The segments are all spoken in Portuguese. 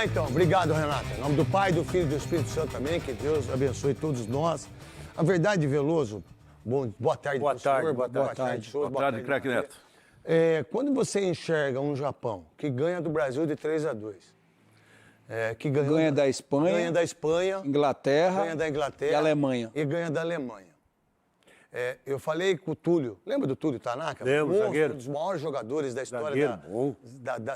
lá então. Obrigado, Renata. Em nome do Pai, do Filho e do Espírito Santo também. Que Deus abençoe todos nós. A verdade, Veloso, boa tarde, professor. Boa tarde, senhor. Boa tarde, craque Neto. Quando você enxerga um Japão que ganha do Brasil de 3-2, que ganha da Espanha, Inglaterra, ganha da Inglaterra e Alemanha. E ganha da Alemanha. Eu falei com o Túlio, lembra do Túlio Tanaka? Lembro, zagueiro. Um dos maiores jogadores da história Zagueiro,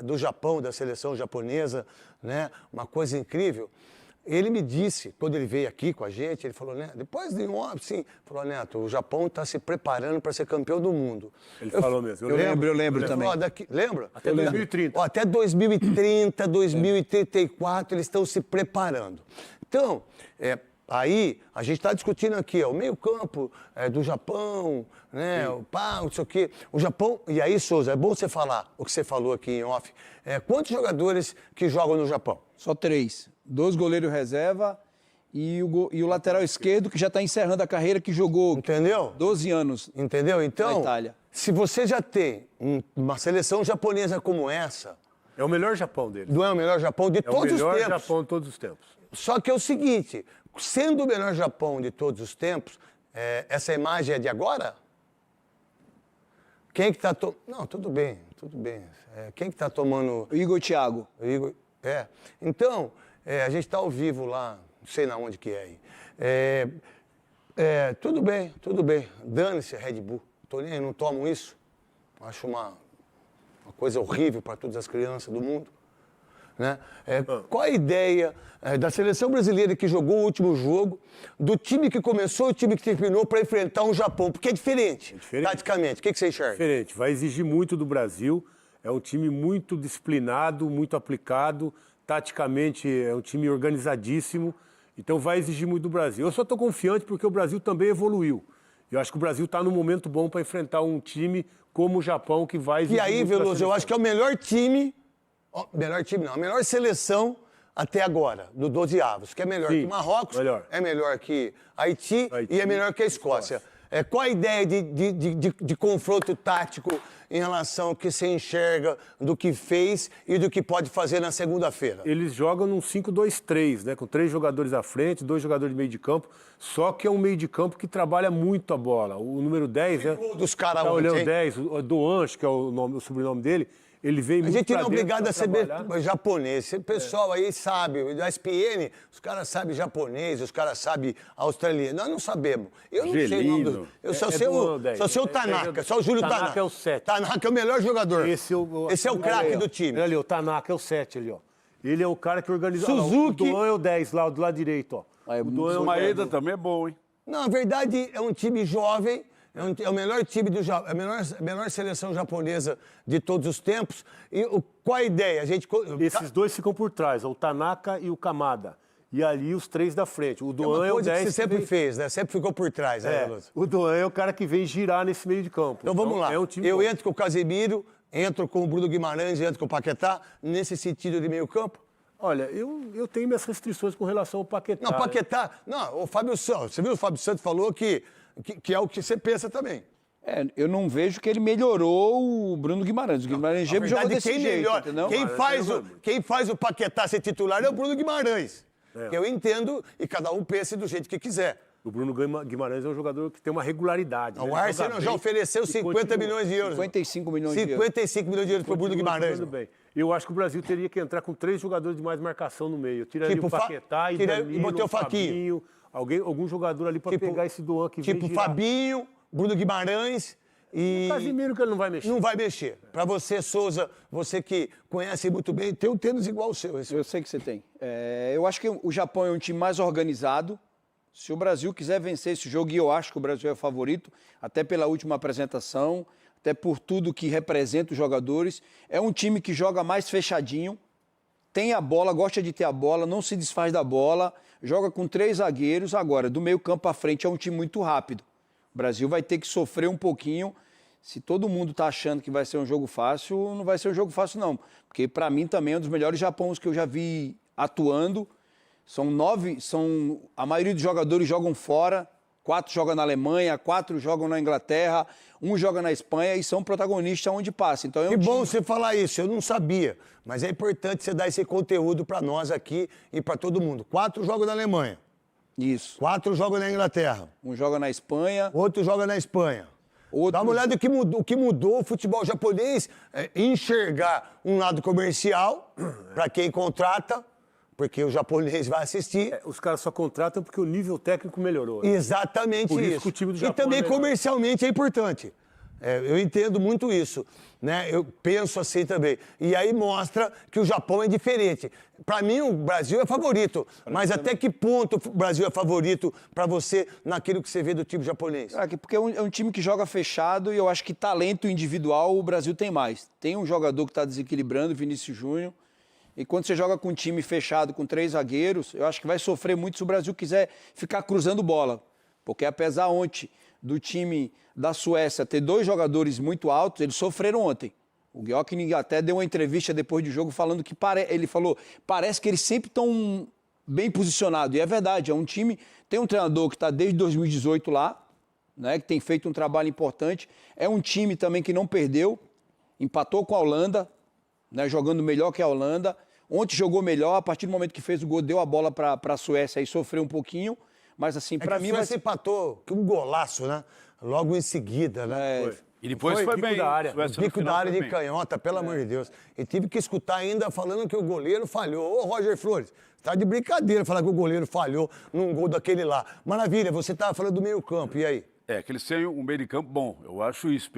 do Japão, da seleção japonesa, né? Uma coisa incrível. Ele me disse, quando ele veio aqui com a gente, ele falou, né? Depois de assim, falou, Neto, o Japão está se preparando para ser campeão do mundo. Ele falou mesmo. Eu lembro também. Lembra? Até 2030. Até 2030, 2034, eles estão se preparando. Então, aí, a gente está discutindo aqui, o meio-campo do Japão, né? Não sei o quê. O Japão. E aí, Souza, é bom você falar o que você falou aqui em off. Quantos jogadores que jogam no Japão? Só 3. 2 goleiros reserva e o lateral esquerdo, que já está encerrando a carreira, que jogou Entendeu? 12 anos. Entendeu? Então, na Itália. Se você já tem uma seleção japonesa como essa. É o melhor Japão deles. Não é o melhor Japão de todos os tempos. É o melhor Japão de todos os tempos. Só que é o seguinte, sendo o melhor Japão de todos os tempos, essa imagem é de agora? Quem que tá Não, tudo bem. Quem que tá tomando... Igor Thiago. Igor, Então, a gente está ao vivo lá, não sei na onde que é aí. Tudo bem. Dane-se Red Bull. Tô nem aí, não tomo isso. Acho uma coisa horrível para todas as crianças do mundo. Né? Qual a ideia da seleção brasileira que jogou o último jogo, do time que começou e o time que terminou para enfrentar um Japão? Porque é diferente, taticamente. O que você enxerga? Diferente. Vai exigir muito do Brasil. É um time muito disciplinado, muito aplicado. Taticamente é um time organizadíssimo. Então vai exigir muito do Brasil. Eu só estou confiante porque o Brasil também evoluiu. Eu acho que o Brasil está num momento bom para enfrentar um time como o Japão, que vai exigir. E aí, Veloso, eu acho que é o melhor time. Melhor time não, a melhor seleção até agora, do 12avos, que é melhor que Marrocos, é melhor que Haiti e é melhor que a Escócia. Qual a ideia de confronto tático em relação ao que você enxerga do que fez e do que pode fazer na segunda-feira? Eles jogam num 5-2-3, né? Com 3 jogadores à frente, 2 jogadores de meio de campo, só que é um meio de campo que trabalha muito a bola. O número 10, né? Dos caras tá olhando 10, o Doanche, que é o sobrenome dele, ele vem muito. A gente não é obrigado a saber japonês. Esse pessoal aí sabe, da SPN, os caras sabem japonês, os caras sabem australiano. Nós não sabemos. Eu não sei o nome. Eu só sei o Tanaka, só o Júlio Tanaka. Tanaka é o 7. Tanaka é o melhor jogador. Esse é o craque do time. Olha ali, o Tanaka é o 7 ali, ó. Ele é o cara que organiza. Suzuki. O Doan é o 10 lá, do lado direito, ó. O Maeda também é bom, hein? Não, na verdade, é um time jovem. É o melhor time a melhor seleção japonesa de todos os tempos. E qual a ideia? Esses 2 ficam por trás, o Tanaka e o Kamada. E ali os 3 da frente. O Doan é o 10. Que você sempre fez, né? Sempre ficou por trás, né, Veloso? O Doan é o cara que vem girar nesse meio de campo. Então vamos lá. Eu entro com o Casemiro, entro com o Bruno Guimarães, entro com o Paquetá, nesse sentido de meio campo? Olha, eu tenho minhas restrições com relação ao Paquetá. Não, Paquetá... Não, o Fábio Santos... Você viu o Fábio Santos falou que é o que você pensa também. Eu não vejo que ele melhorou o Bruno Guimarães. O Guimarães sempre jogou desse jeito, entendeu? Quem faz o Paquetá ser titular é o Bruno Guimarães. Que eu entendo e cada um pense do jeito que quiser. O Bruno Guimarães é um jogador que tem uma regularidade. O Arsenal já ofereceu 50 milhões de euros. 55 milhões de euros. 55 milhões de euros para o Bruno Guimarães. Bem. Eu acho que o Brasil teria que entrar com 3 jogadores de mais marcação no meio. Eu tiraria o Paquetá e Danilo, o Fabinho. Algum jogador ali para pegar esse Doan que vem Tipo Fabinho, Bruno Guimarães e... O Casimiro que ele não vai mexer. Não vai mexer. Para você, Souza, você que conhece muito bem, tem um tênis igual o seu. Eu sei que você tem. Eu acho que o Japão é um time mais organizado. Se o Brasil quiser vencer esse jogo, e eu acho que o Brasil é favorito, até pela última apresentação, até por tudo que representa os jogadores, é um time que joga mais fechadinho, tem a bola, gosta de ter a bola, não se desfaz da bola, joga com 3 zagueiros. Agora, do meio campo à frente é um time muito rápido. O Brasil vai ter que sofrer um pouquinho. Se todo mundo está achando que vai ser um jogo fácil, não vai ser um jogo fácil não. Porque para mim também é um dos melhores Japões que eu já vi atuando. A maioria dos jogadores jogam fora, 4 jogam na Alemanha, 4 jogam na Inglaterra, 1 joga na Espanha e são protagonistas onde passa. Então, Que bom você falar isso, eu não sabia. Mas é importante você dar esse conteúdo para nós aqui e para todo mundo. 4 jogam na Alemanha. Isso. 4 jogam na Inglaterra. 1 joga na Espanha. Outro joga na Espanha. Outro... Dá uma olhada o que mudou o futebol japonês, enxergar um lado comercial, para quem contrata, porque o japonês vai assistir. Os caras só contratam porque o nível técnico melhorou. Né? Exatamente Por isso isso. que o time do E Japão também é melhor. comercialmente é importante. Eu entendo muito isso, né? Eu penso assim também. E aí mostra que o Japão é diferente. Para mim, o Brasil é favorito. Mas até que ponto o Brasil é favorito para você naquilo que você vê do time japonês? Porque é um time que joga fechado e eu acho que talento individual o Brasil tem mais. Tem um jogador que está desequilibrando, Vinícius Júnior. E quando você joga com um time fechado, com 3 zagueiros, eu acho que vai sofrer muito se o Brasil quiser ficar cruzando bola. Porque apesar ontem do time da Suécia ter 2 jogadores muito altos, eles sofreram ontem. O Gyökeres até deu uma entrevista depois do jogo falando que ele falou, parece que eles sempre estão bem posicionados. E é verdade, é um time, tem um treinador que está desde 2018 lá, né, que tem feito um trabalho importante. É um time também que não perdeu, empatou com a Holanda, né, jogando melhor que a Holanda. Ontem jogou melhor, a partir do momento que fez o gol, deu a bola para a Suécia e sofreu um pouquinho. Mas assim, para mim... A Suécia empatou com um golaço, né? Logo em seguida, né? E depois foi bem. Da área. Bico da área de canhota, pelo amor de Deus. E tive que escutar ainda falando que o goleiro falhou. Ô, Roger Flores, tá de brincadeira falar que o goleiro falhou num gol daquele lá. Maravilha, você tava falando do meio campo, e aí? Que eles têm um meio de campo bom. Eu acho isso.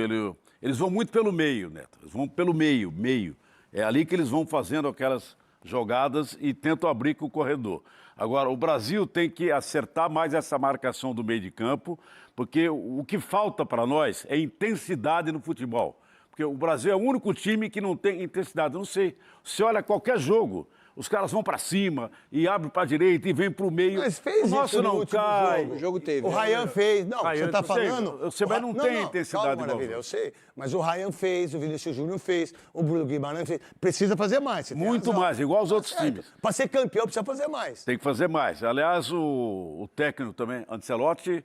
Eles vão muito pelo meio, Neto. Eles vão pelo meio. É ali que eles vão fazendo aquelas jogadas e tentam abrir com o corredor. Agora, o Brasil tem que acertar mais essa marcação do meio de campo, porque o que falta para nós é intensidade no futebol. Porque o Brasil é o único time que não tem intensidade. Eu não sei, você olha qualquer jogo, os caras vão para cima e abrem para a direita e vêm para o meio. Mas fez o nosso isso no não último cai. jogo. O jogo teve. O Ryan fez. Não, Ryan, você tá eu sei, falando... você não tem intensidade calma, igual. Maravilha, eu sei. Mas o Ryan fez, o Vinícius Júnior fez, o Bruno Guimarães fez. Precisa fazer mais. Você tem Muito razão. mais, igual os outros Certo. times. Para ser campeão, precisa fazer mais. Tem que fazer mais. Aliás, o técnico também, Ancelotti,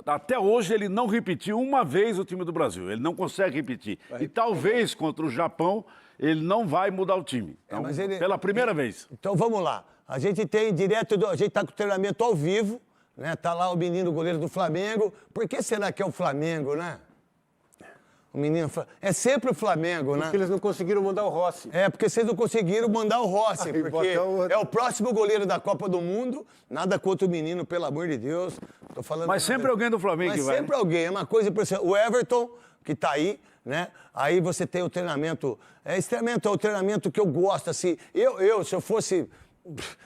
até hoje ele não repetiu uma vez o time do Brasil. Ele não consegue repetir. E talvez contra o Japão ele não vai mudar o time. Então, mas ele- pela primeira vez. Então vamos lá. A gente tem a gente tá com o treinamento ao vivo, né? Tá lá o menino goleiro do Flamengo. Por que será que é o Flamengo, né? O menino é sempre o Flamengo, né? Porque eles não conseguiram mandar o Rossi. É, porque vocês não conseguiram mandar o Rossi, Aí porque bota o outro. é o próximo goleiro da Copa do Mundo. Nada contra o menino, pelo amor de Deus. Tô falando Mas nada. sempre alguém do Flamengo Mas que vai. sempre alguém, é uma coisa impressionante. O Everton, que tá aí, né? Aí você tem o treinamento. Esse treinamento é o treinamento que eu gosto, assim. Se eu fosse...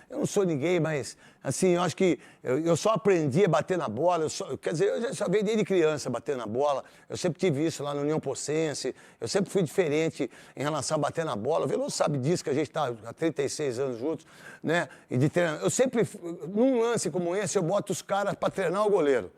Eu não sou ninguém, mas, assim, eu acho que eu só aprendi a bater na bola. Quer dizer, eu já só veio desde criança bater na bola. Eu sempre tive isso lá no União Pocense. Eu sempre fui diferente em relação a bater na bola. O Veloso sabe disso, que a gente está há 36 anos juntos, né? E de treinar. Eu sempre, num lance como esse, eu boto os caras para treinar o goleiro.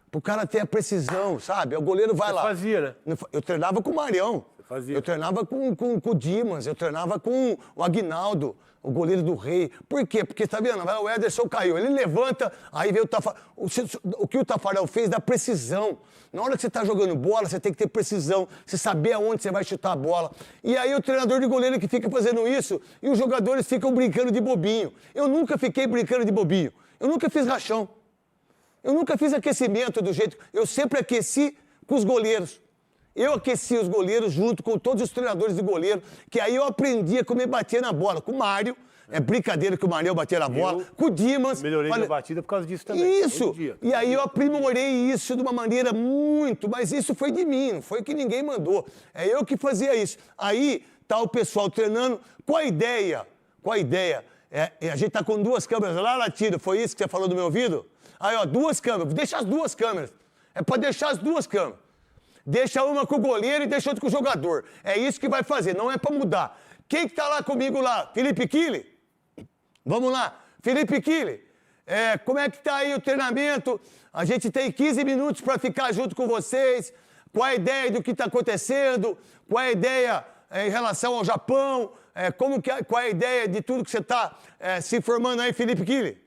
Pro cara ter a precisão, sabe? O goleiro vai lá. Fazia, né? Eu treinava com o Marião. Fazia. Eu treinava com o Dimas, eu treinava com o Aguinaldo, o goleiro do Rei. Por quê? Porque, tá vendo? O Ederson caiu, ele levanta, aí vem o Tafarel. O que o Tafarel fez dá precisão. Na hora que você tá jogando bola, você tem que ter precisão, você saber aonde você vai chutar a bola. E aí o treinador de goleiro que fica fazendo isso, e os jogadores ficam brincando de bobinho. Eu nunca fiquei brincando de bobinho. Eu nunca fiz rachão. Eu nunca fiz aquecimento do jeito... Eu sempre aqueci com os goleiros. Eu aqueci os goleiros junto com todos os treinadores de goleiro, que aí eu aprendi como bater na bola. Com o Mário, é brincadeira que o Mário bater na bola. Com o Dimas... Melhorei minha batida por causa disso também. Isso! Todo dia. E aí eu aprimorei isso de uma maneira muito... Mas isso foi de mim, não foi que ninguém mandou. É eu que fazia isso. Aí tá o pessoal treinando. Qual a ideia? A gente tá com 2 câmeras lá, Latido. Foi isso que você falou do meu ouvido? Aí, ó, 2 câmeras. Deixa as 2 câmeras. É pra deixar as 2 câmeras. Deixa uma com o goleiro e deixa outra com o jogador. É isso que vai fazer, não é pra mudar. Quem que tá lá comigo lá? Felipe Kille? Vamos lá. Felipe Kille, como é que tá aí o treinamento? A gente tem 15 minutos pra ficar junto com vocês. Qual a ideia do que tá acontecendo? Qual a ideia em relação ao Japão? Qual a ideia de tudo que você tá se informando aí, Felipe Kille?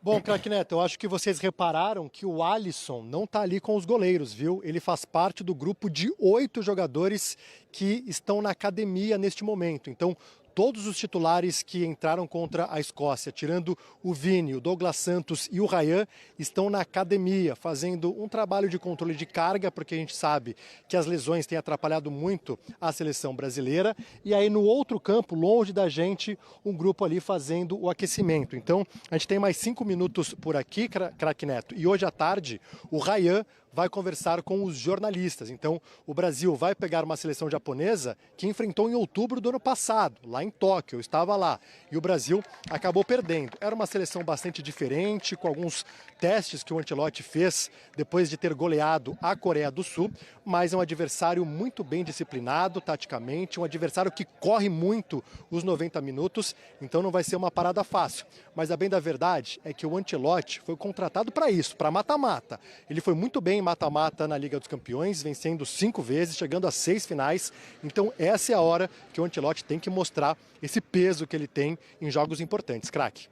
Bom, craque Neto, eu acho que vocês repararam que o Alisson não está ali com os goleiros, viu? Ele faz parte do grupo de 8 jogadores que estão na academia neste momento. Então, todos os titulares que entraram contra a Escócia, tirando o Vini, o Douglas Santos e o Ryan, estão na academia, fazendo um trabalho de controle de carga, porque a gente sabe que as lesões têm atrapalhado muito a seleção brasileira. E aí no outro campo, longe da gente, um grupo ali fazendo o aquecimento. Então, a gente tem mais 5 minutos por aqui, craque Neto. E hoje à tarde, o Ryan vai conversar com os jornalistas. Então, o Brasil vai pegar uma seleção japonesa que enfrentou em outubro do ano passado, lá em Tóquio, eu estava lá. E o Brasil acabou perdendo. Era uma seleção bastante diferente, com alguns testes que o Ancelotti fez depois de ter goleado a Coreia do Sul, mas é um adversário muito bem disciplinado taticamente, um adversário que corre muito os 90 minutos, então não vai ser uma parada fácil. Mas a bem da verdade é que o Ancelotti foi contratado para isso, para mata-mata. Ele foi muito bem em mata-mata na Liga dos Campeões, vencendo 5 vezes, chegando a 6 finais. Então essa é a hora que o Ancelotti tem que mostrar esse peso que ele tem em jogos importantes. Craque.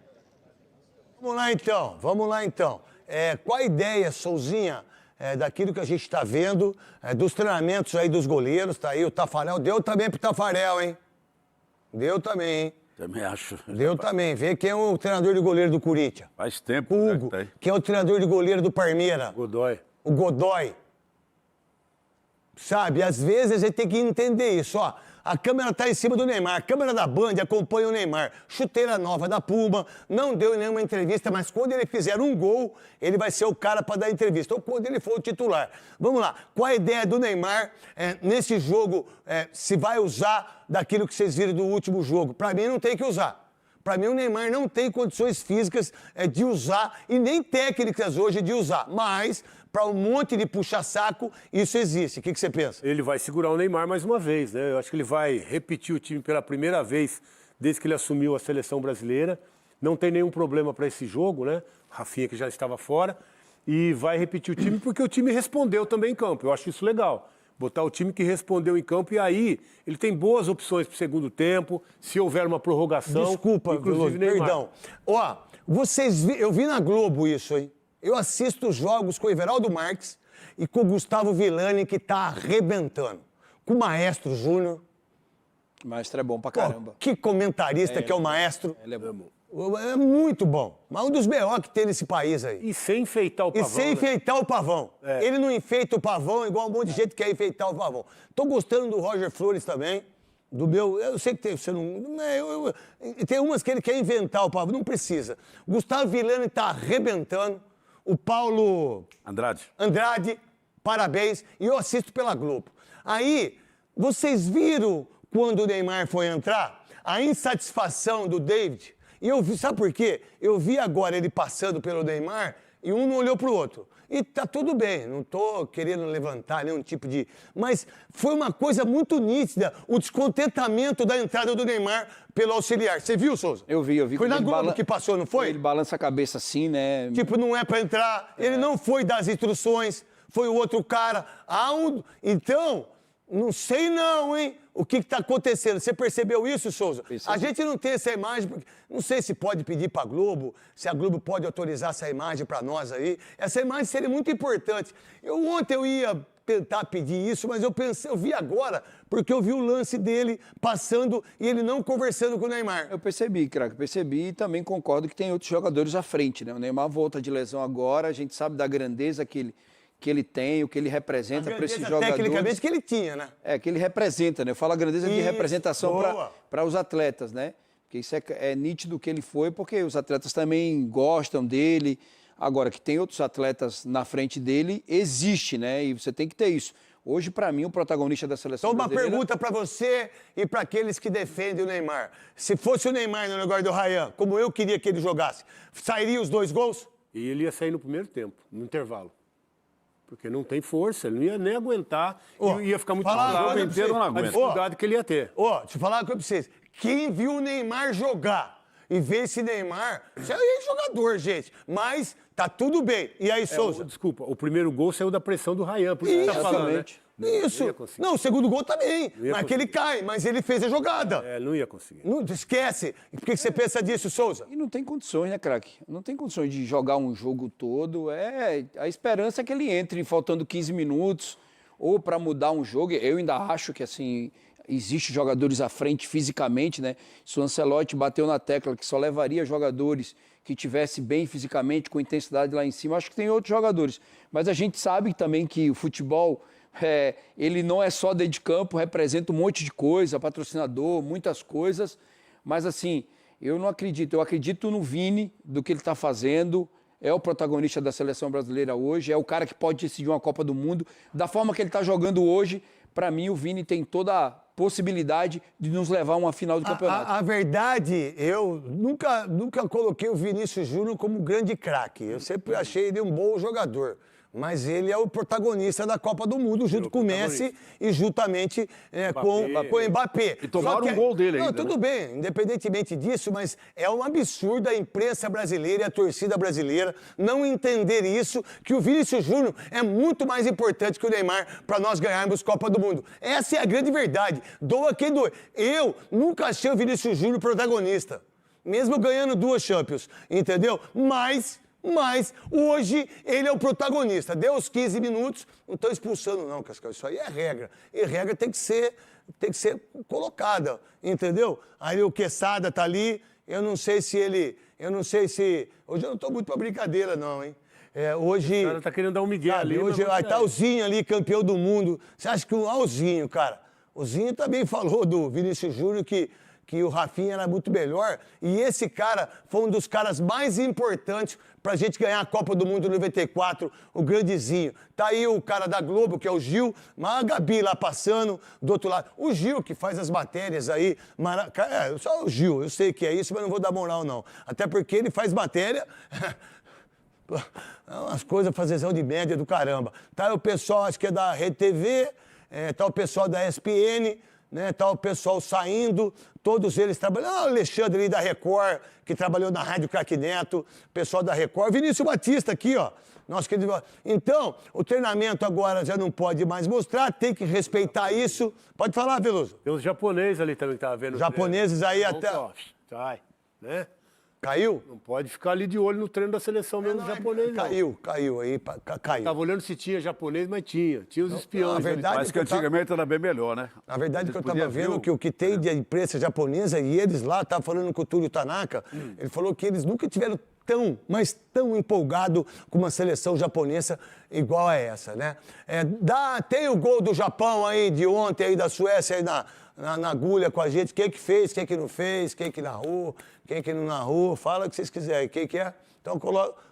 Vamos lá então. Qual a ideia, Souzinha, daquilo que a gente está vendo, dos treinamentos aí dos goleiros? Tá aí o Tafarel, deu também pro Tafarel, hein? Deu também, hein? Também acho. Deu também. Vê quem é o treinador de goleiro do Corinthians. Faz tempo. O Hugo. Né, quem é o treinador de goleiro do Parmeira? Godoy. O Godoy. Sabe, às vezes a gente tem que entender isso, ó. A câmera tá em cima do Neymar, a câmera da Band acompanha o Neymar. Chuteira nova da Puma, não deu nenhuma entrevista, mas quando ele fizer um gol, ele vai ser o cara para dar entrevista, ou quando ele for o titular. Vamos lá, qual a ideia do Neymar nesse jogo, se vai usar daquilo que vocês viram do último jogo? Para mim não tem que usar. Para mim o Neymar não tem condições físicas de usar e nem técnicas hoje de usar, mas para um monte de puxa-saco, isso existe. O que você pensa? Ele vai segurar o Neymar mais uma vez, né? Eu acho que ele vai repetir o time pela primeira vez desde que ele assumiu a seleção brasileira. Não tem nenhum problema para esse jogo, né? Rafinha, que já estava fora. E vai repetir o time porque o time respondeu também em campo. Eu acho isso legal. Botar o time que respondeu em campo e aí ele tem boas opções para o segundo tempo, se houver uma prorrogação. Desculpa, inclusive Neymar. Perdão. Ó, eu vi na Globo isso, hein? Eu assisto os jogos com o Everaldo Marques e com o Gustavo Villani, que tá arrebentando. Com o Maestro Júnior. O Maestro é bom pra caramba. Que comentarista que é o Maestro. Ele é bom. É muito bom. Mas um dos B.O. que tem nesse país aí. E sem enfeitar o pavão. E sem enfeitar o pavão. Ele não enfeita o pavão igual um monte de gente quer enfeitar o pavão. Tô gostando do Roger Flores também. Do meu... Eu sei que você não... tem umas que ele quer inventar o pavão. Não precisa. O Gustavo Villani tá arrebentando. O Paulo... Andrade, parabéns. E eu assisto pela Globo. Aí, vocês viram quando o Neymar foi entrar? A insatisfação do David. E eu vi, sabe por quê? Eu vi agora ele passando pelo Neymar e um não olhou pro outro. E tá tudo bem, não tô querendo levantar nenhum tipo de... Mas foi uma coisa muito nítida, o descontentamento da entrada do Neymar pelo auxiliar. Você viu, Souza? Eu vi. Foi na Globo que passou, não foi? Ele balança a cabeça assim, né? Tipo, não é pra entrar. Ele não foi dar as instruções, foi o outro cara. Então, não sei não, hein? O que está acontecendo? Você percebeu isso, Souza? A gente não tem essa imagem, porque não sei se pode pedir para a Globo, se a Globo pode autorizar essa imagem para nós aí. Essa imagem seria muito importante. Ontem eu ia tentar pedir isso, mas eu vi agora, porque eu vi o lance dele passando e ele não conversando com o Neymar. Eu percebi, craque, percebi e também concordo que tem outros jogadores à frente, né? O Neymar volta de lesão agora, a gente sabe da grandeza que ele tem, o que ele representa para esses jogadores. Tecnicamente que ele tinha, né? Que ele representa, né? Eu falo a grandeza de representação para os atletas, né? Porque isso é nítido que ele foi, porque os atletas também gostam dele. Agora, que tem outros atletas na frente dele, existe, né? E você tem que ter isso. Hoje, para mim, o protagonista da seleção brasileira... Então, uma pergunta para você e para aqueles que defendem o Neymar. Se fosse o Neymar no lugar do Ryan, como eu queria que ele jogasse, sairia os 2 gols? E ele ia sair no primeiro tempo, no intervalo. Porque não tem força, ele não ia nem aguentar, ia ficar muito a dificuldade que ele ia ter. Deixa eu falar uma coisa pra vocês. Quem viu o Neymar jogar e vê esse Neymar, você é jogador, gente, mas tá tudo bem. E aí, Souza? Desculpa, o primeiro gol saiu da pressão do Ryan, por isso que você tá falando, né? Isso. Não ia conseguir. Não, o segundo gol também. Não ia Mas que ele cai, mas ele fez a jogada. Não ia conseguir. Não, esquece. Por que você pensa disso, Souza? E não tem condições, né, craque? Não tem condições de jogar um jogo todo. A esperança é que ele entre faltando 15 minutos ou para mudar um jogo. Eu ainda acho que, assim, existe jogadores à frente fisicamente, né? Se o Ancelotti bateu na tecla que só levaria jogadores que tivesse bem fisicamente, com intensidade lá em cima, acho que tem outros jogadores. Mas a gente sabe também que o futebol, ele não é só dentro de campo, representa um monte de coisa, patrocinador, muitas coisas. Mas assim, eu não acredito. Eu acredito no Vini, do que ele está fazendo. É o protagonista da seleção brasileira hoje, é o cara que pode decidir uma Copa do Mundo. Da forma que ele está jogando hoje, para mim o Vini tem toda a possibilidade de nos levar a uma final do campeonato. A verdade, eu nunca coloquei o Vinícius Júnior como grande craque. Eu sempre achei ele um bom jogador. Mas ele é o protagonista da Copa do Mundo, junto com o Messi e juntamente com o Mbappé. E tomaram um gol dele ainda. Não, tudo bem, independentemente disso, mas é um absurdo a imprensa brasileira e a torcida brasileira não entender isso, que o Vinícius Júnior é muito mais importante que o Neymar para nós ganharmos Copa do Mundo. Essa é a grande verdade. Doa quem doer. Eu nunca achei o Vinícius Júnior protagonista, mesmo ganhando 2 Champions, entendeu? Mas hoje ele é o protagonista. Deu os 15 minutos, não estou expulsando não, Cascal, isso aí é regra. E regra tem que ser colocada, entendeu? Aí o Quesada tá ali, eu não sei se... Hoje eu não estou muito para brincadeira não, hein? Hoje... O cara tá querendo dar um migué ali. Hoje vai estar o Zinho ali, campeão do mundo. Você acha que o Zinho, cara? O Zinho também falou do Vinícius Júnior que o Rafinha era muito melhor. E esse cara foi um dos caras mais importantes pra gente ganhar a Copa do Mundo 94, o grandezinho. Tá aí o cara da Globo, que é o Gil, mas a Gabi lá passando do outro lado. O Gil, que faz as matérias aí, só o Gil, eu sei que é isso, mas não vou dar moral não. Até porque ele faz matéria... umas coisas, fazezão de média do caramba. Tá aí o pessoal, acho que é da Rede TV, tá o pessoal da ESPN, né? Tá o pessoal saindo, todos eles trabalhando. O Alexandre ali da Record, que trabalhou na Rádio Craque Neto, pessoal da Record. Vinícius Batista aqui, ó. Nosso querido... Então, o treinamento agora já não pode mais mostrar, tem que respeitar isso. Pode falar, Veloso. Tem os japoneses ali também que tava vendo. Japoneses aí até... Sai, né? Caiu? Não pode ficar ali de olho no treino da seleção mesmo japonês, não. Caiu aí, caiu. Tava olhando se tinha japonês, mas tinha. Tinha os espiões. A verdade Mas que antigamente era bem melhor, né? Na verdade, que eu estava vendo que o que tem de imprensa japonesa, e eles lá, estavam falando com o Túlio Tanaka, ele falou que eles nunca tiveram mas tão empolgado com uma seleção japonesa igual a essa, né? Tem o gol do Japão aí, de ontem, aí da Suécia, aí na agulha com a gente. Quem que fez, quem que não fez, quem que narrou, quem que não narrou. Fala o que vocês quiserem. Quem que é? Então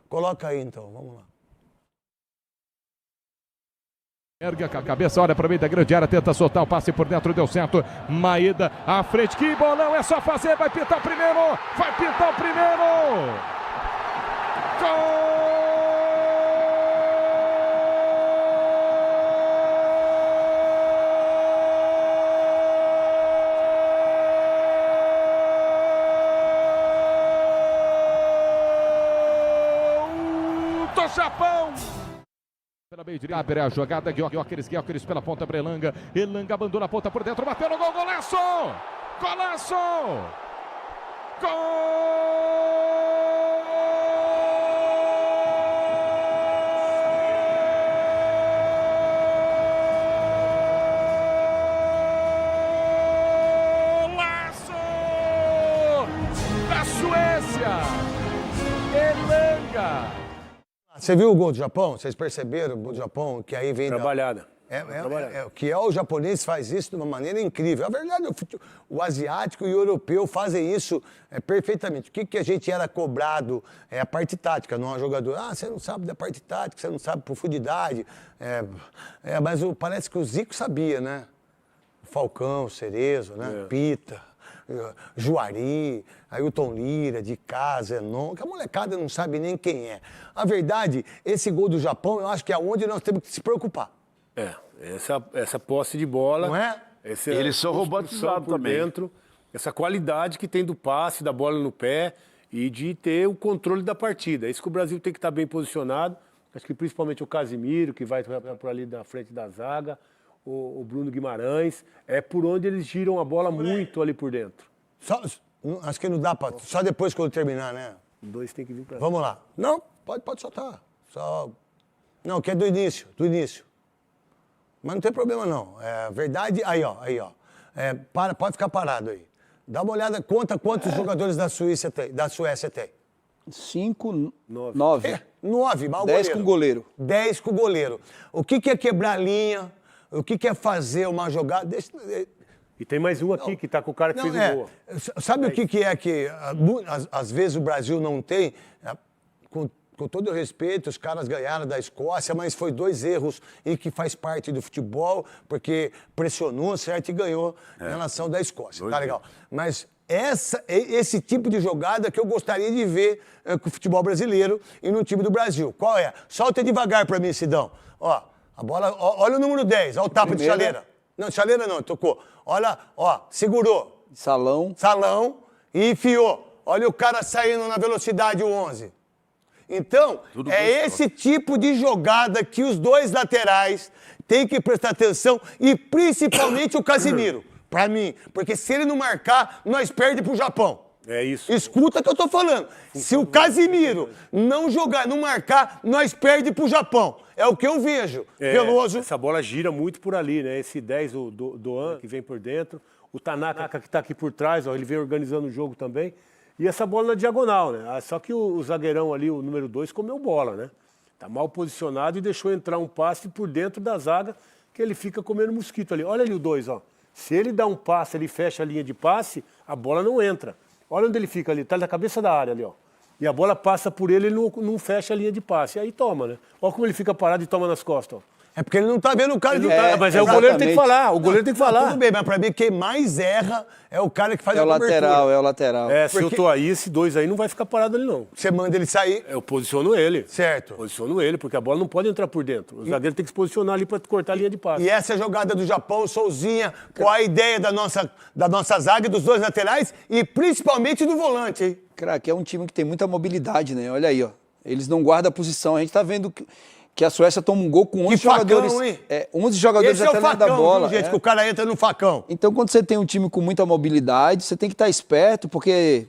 coloca aí, então. Vamos lá. Ergue a cabeça, olha para o meio da grande área, tenta soltar o passe por dentro, deu certo. Maeda à frente, que bolão, é só fazer, vai pintar o primeiro, vai pintar o primeiro. Gol do Japão! Pela meio direita, abre a jogada, Guioqueres pela ponta para Elanga. Elanga abandona a ponta por dentro, bateu no gol, golaço! Golaço! Golaço! Da Suécia! Elanga! Você viu o gol do Japão? Vocês perceberam o gol do Japão? Que aí vem... Trabalhada. Que o japonês faz isso de uma maneira incrível. A verdade, o asiático e o europeu fazem isso perfeitamente. O que a gente era cobrado é a parte tática, não é jogador. Você não sabe da parte tática, você não sabe profundidade. Mas parece que o Zico sabia, né? O Falcão, o Cerezo, né? Pita, Juari, Ailton Lira, de casa, que a molecada não sabe nem quem é. A verdade, esse gol do Japão, eu acho que é onde nós temos que se preocupar. Essa posse de bola. Não é? Eles são robotizados também. Dentro, essa qualidade que tem do passe, da bola no pé e de ter o controle da partida. É isso que o Brasil tem que estar bem posicionado. Acho que principalmente o Casimiro, que vai por ali da frente da zaga. o Bruno Guimarães. É por onde eles giram a bola muito ali por dentro. Acho que não dá para... Só depois quando terminar, né? Os dois tem que vir para cá. Vamos lá. Não, pode soltar. Não, que é do início. Mas não tem problema, não. É verdade... Aí, ó. Pode ficar parado aí. Dá uma olhada, conta quantos jogadores da Suécia tem. 5, 9. 9, mal 10 com goleiro. 10 com goleiro. O que é quebrar linha? O que é fazer uma jogada? E tem mais um aqui que tá com o cara que fez o gol. Sabe o que é que às vezes o Brasil não tem? Com todo o respeito, os caras ganharam da Escócia, mas foi 2 erros e que faz parte do futebol, porque pressionou, certo, e ganhou em relação da Escócia. Tá legal. Mas esse tipo de jogada que eu gostaria de ver com o futebol brasileiro e no time do Brasil. Qual é? Solta devagar pra mim, Sidão. Ó, a bola, olha o número 10, olha o tapa de chaleira. Não, chaleira não, tocou. Olha, ó, segurou. Salão E enfiou. Olha o cara saindo na velocidade 11. Então, esse tipo de jogada que os 2 laterais têm que prestar atenção e principalmente o Casimiro, pra mim. Porque se ele não marcar, nós perdemos pro Japão. É isso. Escuta o que eu tô falando. Se o Casimiro não jogar, não marcar, nós perdemos pro Japão. É o que eu vejo. Veloso. Essa bola gira muito por ali, né? Esse 10, o Doan, que vem por dentro. O Tanaka, que tá aqui por trás, ó, ele vem organizando o jogo também. E essa bola na diagonal, né? Só que o zagueirão ali, o número 2, comeu bola, né? Tá mal posicionado e deixou entrar um passe por dentro da zaga, que ele fica comendo mosquito ali. Olha ali o 2, ó. Se ele dá um passe, ele fecha a linha de passe, a bola não entra. Olha onde ele fica ali, tá na cabeça da área ali, ó. E a bola passa por ele, ele não fecha a linha de passe. Aí toma, né? Olha como ele fica parado e toma nas costas, ó. É porque ele não tá vendo o cara de mas o goleiro tem que falar. O goleiro tem que falar. Tudo bem, mas pra mim quem mais erra é o cara que faz É a o cobertura. lateral. Se eu tô aí, esse 2 aí não vai ficar parado ali, não. Você manda ele sair. Eu posiciono ele. Certo. Posiciono ele, porque a bola não pode entrar por dentro. O zagueiro tem que se posicionar ali pra cortar a linha de passe. E essa é a jogada do Japão, Souzinha, qual a ideia da nossa zaga, dos 2 laterais e principalmente do volante, hein? Craque, é um time que tem muita mobilidade, né? Olha aí, ó. Eles não guardam a posição. A gente tá vendo que a Suécia toma um gol com 11 jogadores. Facão, hein? 11 jogadores até dentro da bola. Viu, gente, que o cara entra no facão. Então, quando você tem um time com muita mobilidade, você tem que estar esperto, porque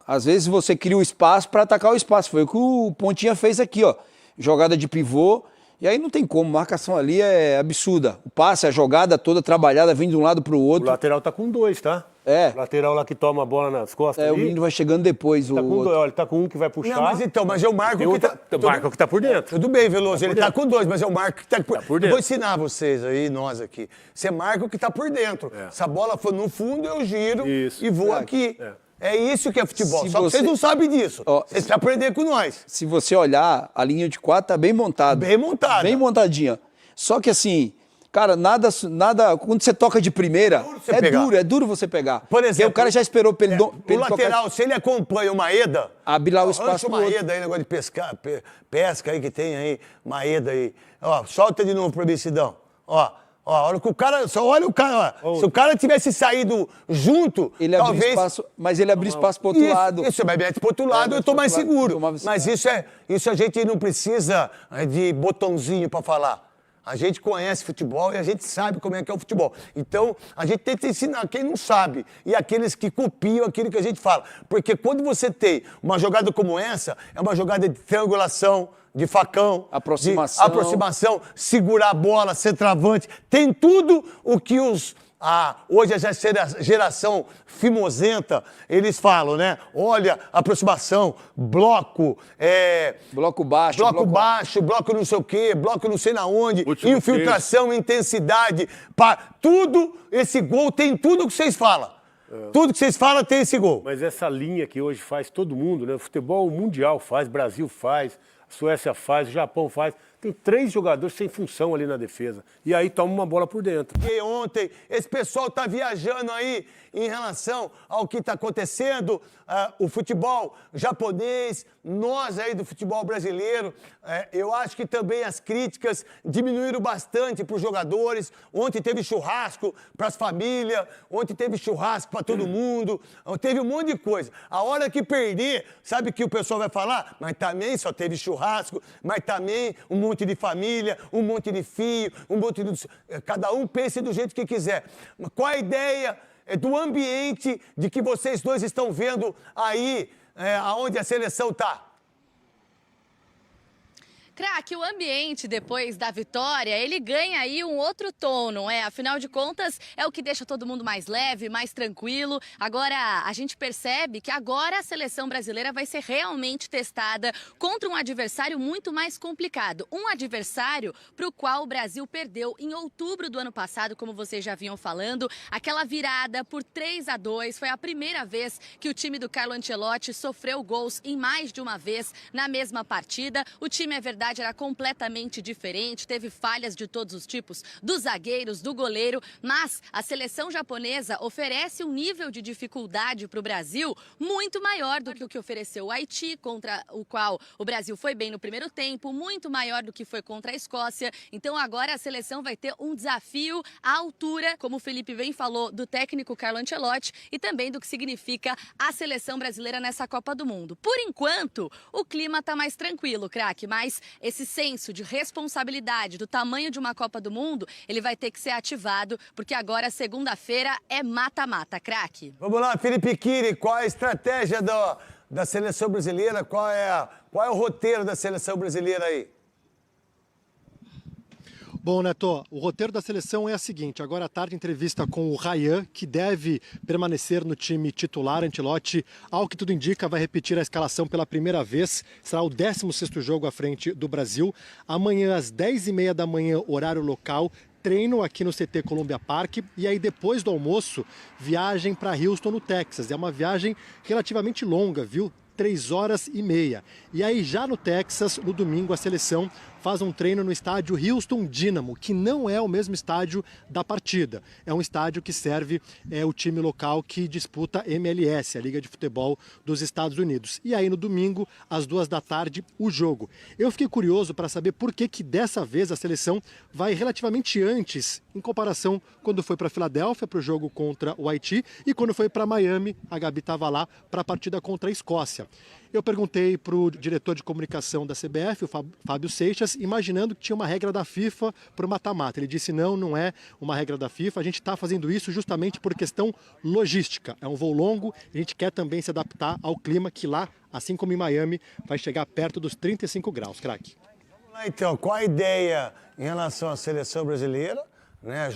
às vezes você cria o espaço para atacar o espaço. Foi o que o Pontinha fez aqui, ó. Jogada de pivô. E aí não tem como, marcação ali é absurda. O passe, a jogada toda trabalhada, vem de um lado para o outro. O lateral tá com 2, tá? O lateral lá que toma a bola nas costas ali. O menino vai chegando depois. Tá com 2, olha, ele tá com um que vai puxar. Não, mas eu marco o que tá... Marca o que tá por dentro. Tudo bem, Veloso, ele tá com 2, mas eu marco o que tá por dentro. Eu vou ensinar vocês aí, nós aqui. Você marca o que tá por dentro. Se a bola for no fundo, eu giro e vou aqui. É isso que é futebol. Só que vocês não sabem disso. Vocês precisam aprender com nós. Se você olhar, a linha de 4 tá bem montada. Bem montada. Bem montadinha. Só que assim, cara, nada quando você toca de primeira, é duro você pegar. Por exemplo, porque o cara já esperou pra ele, o lateral, se ele acompanha o Maeda, abrir lá o espaço pro outro. Maeda aí, negócio de pesca aí que tem aí, Maeda aí. Ó, solta de novo pro Bicidão. Ó, olha que o cara, só olha o cara, ó. Se o cara tivesse saído junto, ele talvez... espaço, mas ele abriu espaço pro outro lado. Isso, mas pro outro lado eu tô mais seguro. Mas isso a gente não precisa de botãozinho pra falar. A gente conhece futebol e a gente sabe como é que é o futebol. Então, a gente tenta ensinar quem não sabe e aqueles que copiam aquilo que a gente fala. Porque quando você tem uma jogada como essa, é uma jogada de triangulação, de facão, aproximação, de aproximação, segurar a bola, centroavante. Tem tudo o que hoje a geração fimosenta, eles falam, né? Olha, aproximação, bloco, bloco baixo, bloco não sei o quê, bloco não sei na onde, infiltração, intensidade, tudo, esse gol tem tudo que vocês falam. Tudo que vocês falam tem esse gol. Mas essa linha que hoje faz todo mundo, né? O futebol mundial faz, Brasil faz, a Suécia faz, o Japão faz. Tem 3 jogadores sem função ali na defesa. E aí toma uma bola por dentro. E ontem, esse pessoal tá viajando aí em relação ao que está acontecendo, o futebol japonês, nós aí do futebol brasileiro. Eu acho que também as críticas diminuíram bastante para os jogadores. Ontem teve churrasco para as famílias, ontem teve churrasco para todo mundo, teve um monte de coisa. A hora que perder, sabe o que o pessoal vai falar? Mas também só teve churrasco churrasco, mas também um monte de família, um monte de filho, um monte de... Cada um pense do jeito que quiser. Qual a ideia do ambiente de que vocês dois estão vendo aí, aonde a seleção está? Craque, o ambiente depois da vitória, ele ganha aí um outro tom, não é? Afinal de contas, é o que deixa todo mundo mais leve, mais tranquilo. Agora, a gente percebe que agora a seleção brasileira vai ser realmente testada contra um adversário muito mais complicado. Um adversário para o qual o Brasil perdeu em outubro do ano passado, como vocês já vinham falando. Aquela virada por 3-2 foi a primeira vez que o time do Carlo Ancelotti sofreu gols em mais de uma vez na mesma partida. O time, é verdade, era completamente diferente, teve falhas de todos os tipos, dos zagueiros, do goleiro, mas a seleção japonesa oferece um nível de dificuldade para o Brasil muito maior do que o que ofereceu o Haiti, contra o qual o Brasil foi bem no primeiro tempo, muito maior do que foi contra a Escócia. Então agora a seleção vai ter um desafio à altura, como o Felipe bem falou, do técnico Carlo Ancelotti e também do que significa a seleção brasileira nessa Copa do Mundo. Por enquanto, o clima está mais tranquilo, craque, mas esse senso de responsabilidade do tamanho de uma Copa do Mundo, ele vai ter que ser ativado, porque agora, segunda-feira, é mata-mata, craque. Vamos lá, Felipe Kiri, qual a estratégia da seleção brasileira? Qual é o roteiro da seleção brasileira aí? Bom, Neto, o roteiro da seleção é o seguinte. Agora à tarde, entrevista com o Ryan, que deve permanecer no time titular. Ancelotti, ao que tudo indica, vai repetir a escalação pela primeira vez. Será o 16º jogo à frente do Brasil. Amanhã, às 10h30 da manhã, horário local, treino aqui no CT Columbia Park. E aí, depois do almoço, viagem para Houston, no Texas. É uma viagem relativamente longa, viu? 3h30. E aí, já no Texas, no domingo, a seleção faz um treino no estádio Houston Dynamo, que não é o mesmo estádio da partida. É um estádio que serve o time local que disputa MLS, a Liga de Futebol dos Estados Unidos. E aí, no domingo, às 14h, o jogo. Eu fiquei curioso para saber por que dessa vez a seleção vai relativamente antes, em comparação quando foi para Filadélfia, para o jogo contra o Haiti, e quando foi para Miami, a Gabi estava lá para a partida contra a Escócia. Eu perguntei para o diretor de comunicação da CBF, o Fábio Seixas, imaginando que tinha uma regra da FIFA para o mata-mata. Ele disse, não é uma regra da FIFA, a gente está fazendo isso justamente por questão logística. É um voo longo, a gente quer também se adaptar ao clima que lá, assim como em Miami, vai chegar perto dos 35 graus, craque. Vamos lá, então, qual a ideia em relação à seleção brasileira? Né,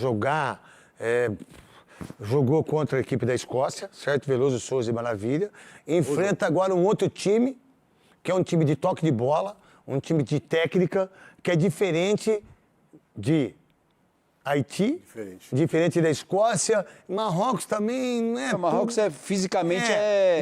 jogou contra a equipe da Escócia, certo? Veloso, Souza e Maravilha. Enfrenta agora um outro time, que é um time de toque de bola, um time de técnica, que é diferente de Haiti, diferente da Escócia. Marrocos também não é. Marrocos fisicamente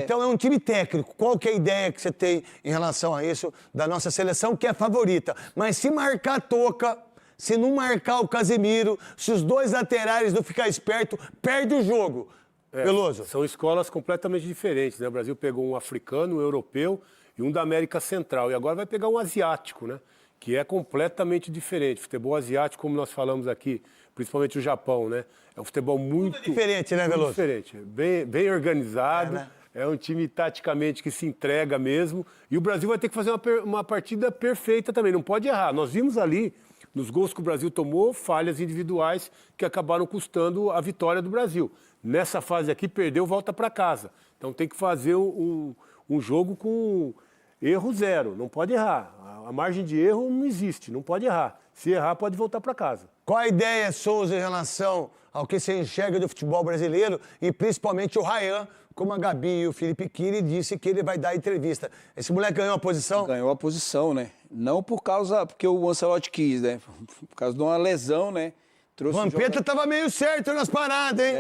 Então é um time técnico. Qual que é a ideia que você tem em relação a isso da nossa seleção, que é favorita? Mas se marcar a Toca, se não marcar o Casemiro, se os dois laterais não ficar esperto, perde o jogo. Veloso. São escolas completamente diferentes, né? O Brasil pegou um africano, um europeu e um da América Central. E agora vai pegar um asiático, né? Que é completamente diferente. Futebol asiático, como nós falamos aqui, principalmente o Japão, né? É um futebol muito diferente, né, Veloso? Diferente. Bem organizado. Né? É um time taticamente que se entrega mesmo. E o Brasil vai ter que fazer uma partida perfeita também. Não pode errar. Nós vimos ali, nos gols que o Brasil tomou, falhas individuais que acabaram custando a vitória do Brasil. Nessa fase aqui, perdeu, volta para casa. Então tem que fazer um jogo com erro zero, não pode errar. A margem de erro não existe, não pode errar. Se errar, pode voltar para casa. Qual a ideia, Souza, em relação ao que você enxerga do futebol brasileiro e principalmente o Ryan, como a Gabi e o Felipe Kiri disse que ele vai dar entrevista. Esse moleque ganhou a posição? Ganhou a posição, né? Não porque o Ancelotti quis, né? Por causa de uma lesão, né? O Vampeta tava meio certo nas paradas, hein?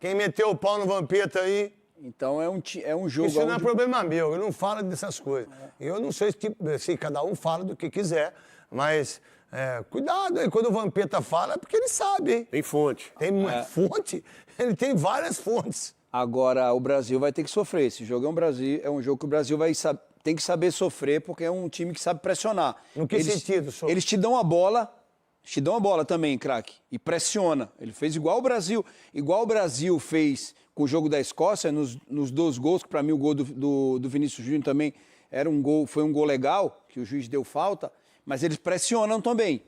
Quem meteu o pau no Vampeta aí... Então é um jogo... Isso não é problema meu, eu não falo dessas coisas. Eu não sei se cada um fala do que quiser, mas cuidado aí, quando o Vampeta fala é porque ele sabe, hein? Tem fonte. Tem fonte? Ele tem várias fontes. Agora, o Brasil vai ter que sofrer. Esse jogo é um jogo que o Brasil tem que saber sofrer, porque é um time que sabe pressionar. No que sentido, Souza? Eles te dão a bola... Te dão a bola também, craque, e pressiona. Ele fez igual o Brasil fez com o jogo da Escócia, nos 2 gols, que para mim o gol do Vinícius Júnior também foi um gol legal, que o juiz deu falta, mas eles pressionam também.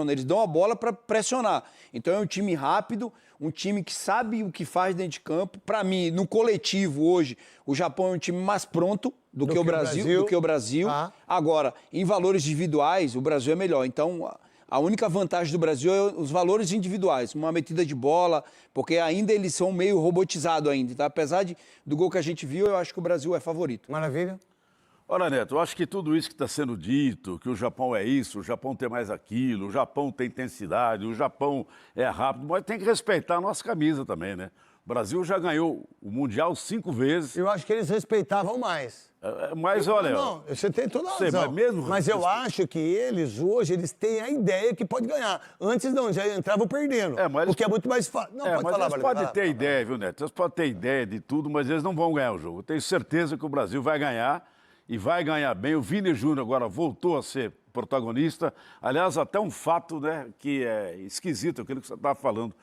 Eles dão a bola para pressionar. Então é um time rápido, um time que sabe o que faz dentro de campo. Para mim, no coletivo hoje, o Japão é um time mais pronto do que o Brasil. Ah. Agora, em valores individuais, o Brasil é melhor. Então, a única vantagem do Brasil é os valores individuais, uma metida de bola, porque ainda eles são meio robotizados ainda. Tá? Apesar do gol que a gente viu, eu acho que o Brasil é favorito. Maravilha. Olha, Neto, eu acho que tudo isso que está sendo dito, que o Japão é isso, o Japão tem mais aquilo, o Japão tem intensidade, o Japão é rápido, mas tem que respeitar a nossa camisa também, né? O Brasil já ganhou o Mundial 5 vezes. Eu acho que eles respeitavam mais. Mas olha... Não, você tem toda a razão. Mas eu acho que hoje, eles têm a ideia que pode ganhar. Antes não, já entravam perdendo. Porque é muito mais fácil. Não, pode mas falar, eles podem ter ideia, viu, Neto? Eles podem ter ideia de tudo, mas eles não vão ganhar o jogo. Eu tenho certeza que o Brasil vai ganhar. E vai ganhar bem. O Vini Júnior agora voltou a ser protagonista. Aliás, até um fato, né, que é esquisito, aquilo que você estava falando.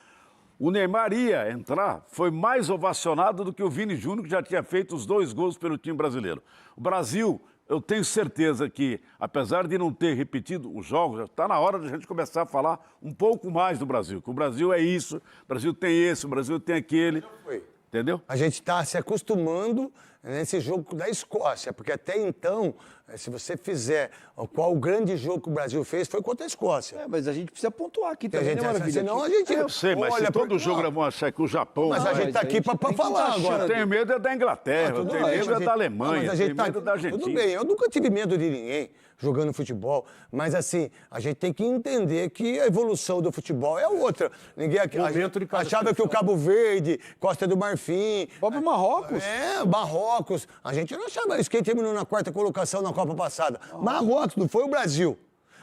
O Neymar ia entrar, foi mais ovacionado do que o Vini Júnior, que já tinha feito os 2 gols pelo time brasileiro. O Brasil, eu tenho certeza que, apesar de não ter repetido os jogos, já está na hora de a gente começar a falar um pouco mais do Brasil. Que o Brasil é isso, o Brasil tem esse, o Brasil tem aquele. Entendeu? A gente está se acostumando nesse jogo da Escócia, porque até então, se você fizer qual o grande jogo que o Brasil fez, foi contra a Escócia. Mas a gente precisa pontuar aqui também, né, Maravilha? Senão a gente... Eu sei, mas se todo jogo nós vamos achar que o Japão... Mas a gente está aqui para falar agora. Eu tenho medo da Inglaterra, eu tenho medo da Alemanha, eu tenho medo da Argentina. Tudo bem, eu nunca tive medo de ninguém jogando futebol, mas assim, a gente tem que entender que a evolução do futebol é outra. Ninguém achava que o Cabo Verde, Costa do Marfim... Próprio Marrocos. Marrocos. A gente não achava isso. Quem terminou na 4ª colocação na Copa passada? Marrocos, não foi o Brasil.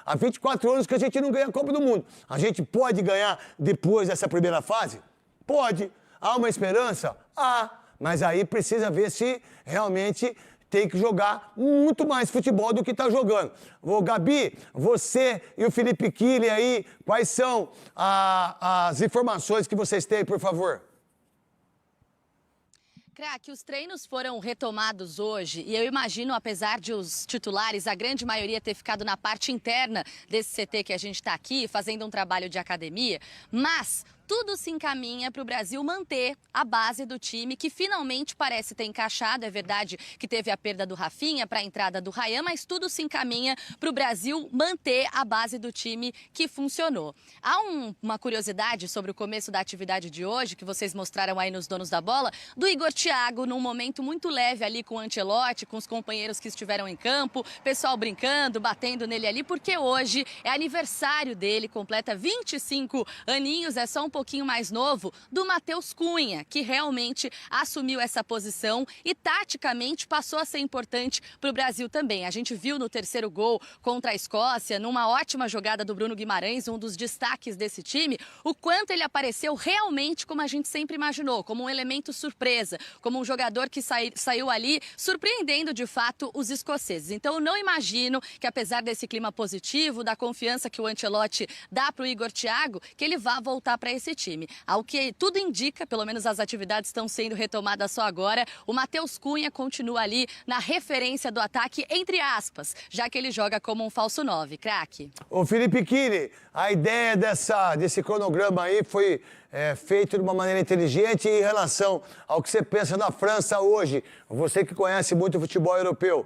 Há 24 anos que a gente não ganha a Copa do Mundo. A gente pode ganhar depois dessa primeira fase? Pode. Há uma esperança? Há. Mas aí precisa ver se realmente... tem que jogar muito mais futebol do que está jogando. Ô, Gabi, você e o Felipe Kille aí, quais são as informações que vocês têm, por favor? Craque, os treinos foram retomados hoje e eu imagino, apesar de os titulares, a grande maioria ter ficado na parte interna desse CT que a gente está aqui, fazendo um trabalho de academia, mas... tudo se encaminha para o Brasil manter a base do time, que finalmente parece ter encaixado. É verdade que teve a perda do Rafinha para a entrada do Ryan, mas tudo se encaminha para o Brasil manter a base do time que funcionou. Há uma curiosidade sobre o começo da atividade de hoje, que vocês mostraram aí nos Donos da Bola, do Igor Thiago, num momento muito leve ali com o Ancelotti, com os companheiros que estiveram em campo, pessoal brincando, batendo nele ali, porque hoje é aniversário dele, completa 25 aninhos, é só um pouquinho mais novo, do Matheus Cunha, que realmente assumiu essa posição e taticamente passou a ser importante para o Brasil também. A gente viu no terceiro gol contra a Escócia, numa ótima jogada do Bruno Guimarães, um dos destaques desse time, o quanto ele apareceu realmente como a gente sempre imaginou, como um elemento surpresa, como um jogador que saiu ali surpreendendo de fato os escoceses. Então eu não imagino que, apesar desse clima positivo, da confiança que o Ancelotti dá para o Igor Thiago, que ele vá voltar para esse time. Ao que tudo indica, pelo menos as atividades estão sendo retomadas só agora, o Matheus Cunha continua ali na referência do ataque, entre aspas, já que ele joga como um falso 9. Craque. Ô Felipe Kille, a ideia desse cronograma aí foi feito de uma maneira inteligente em relação ao que você pensa da França hoje, você que conhece muito o futebol europeu.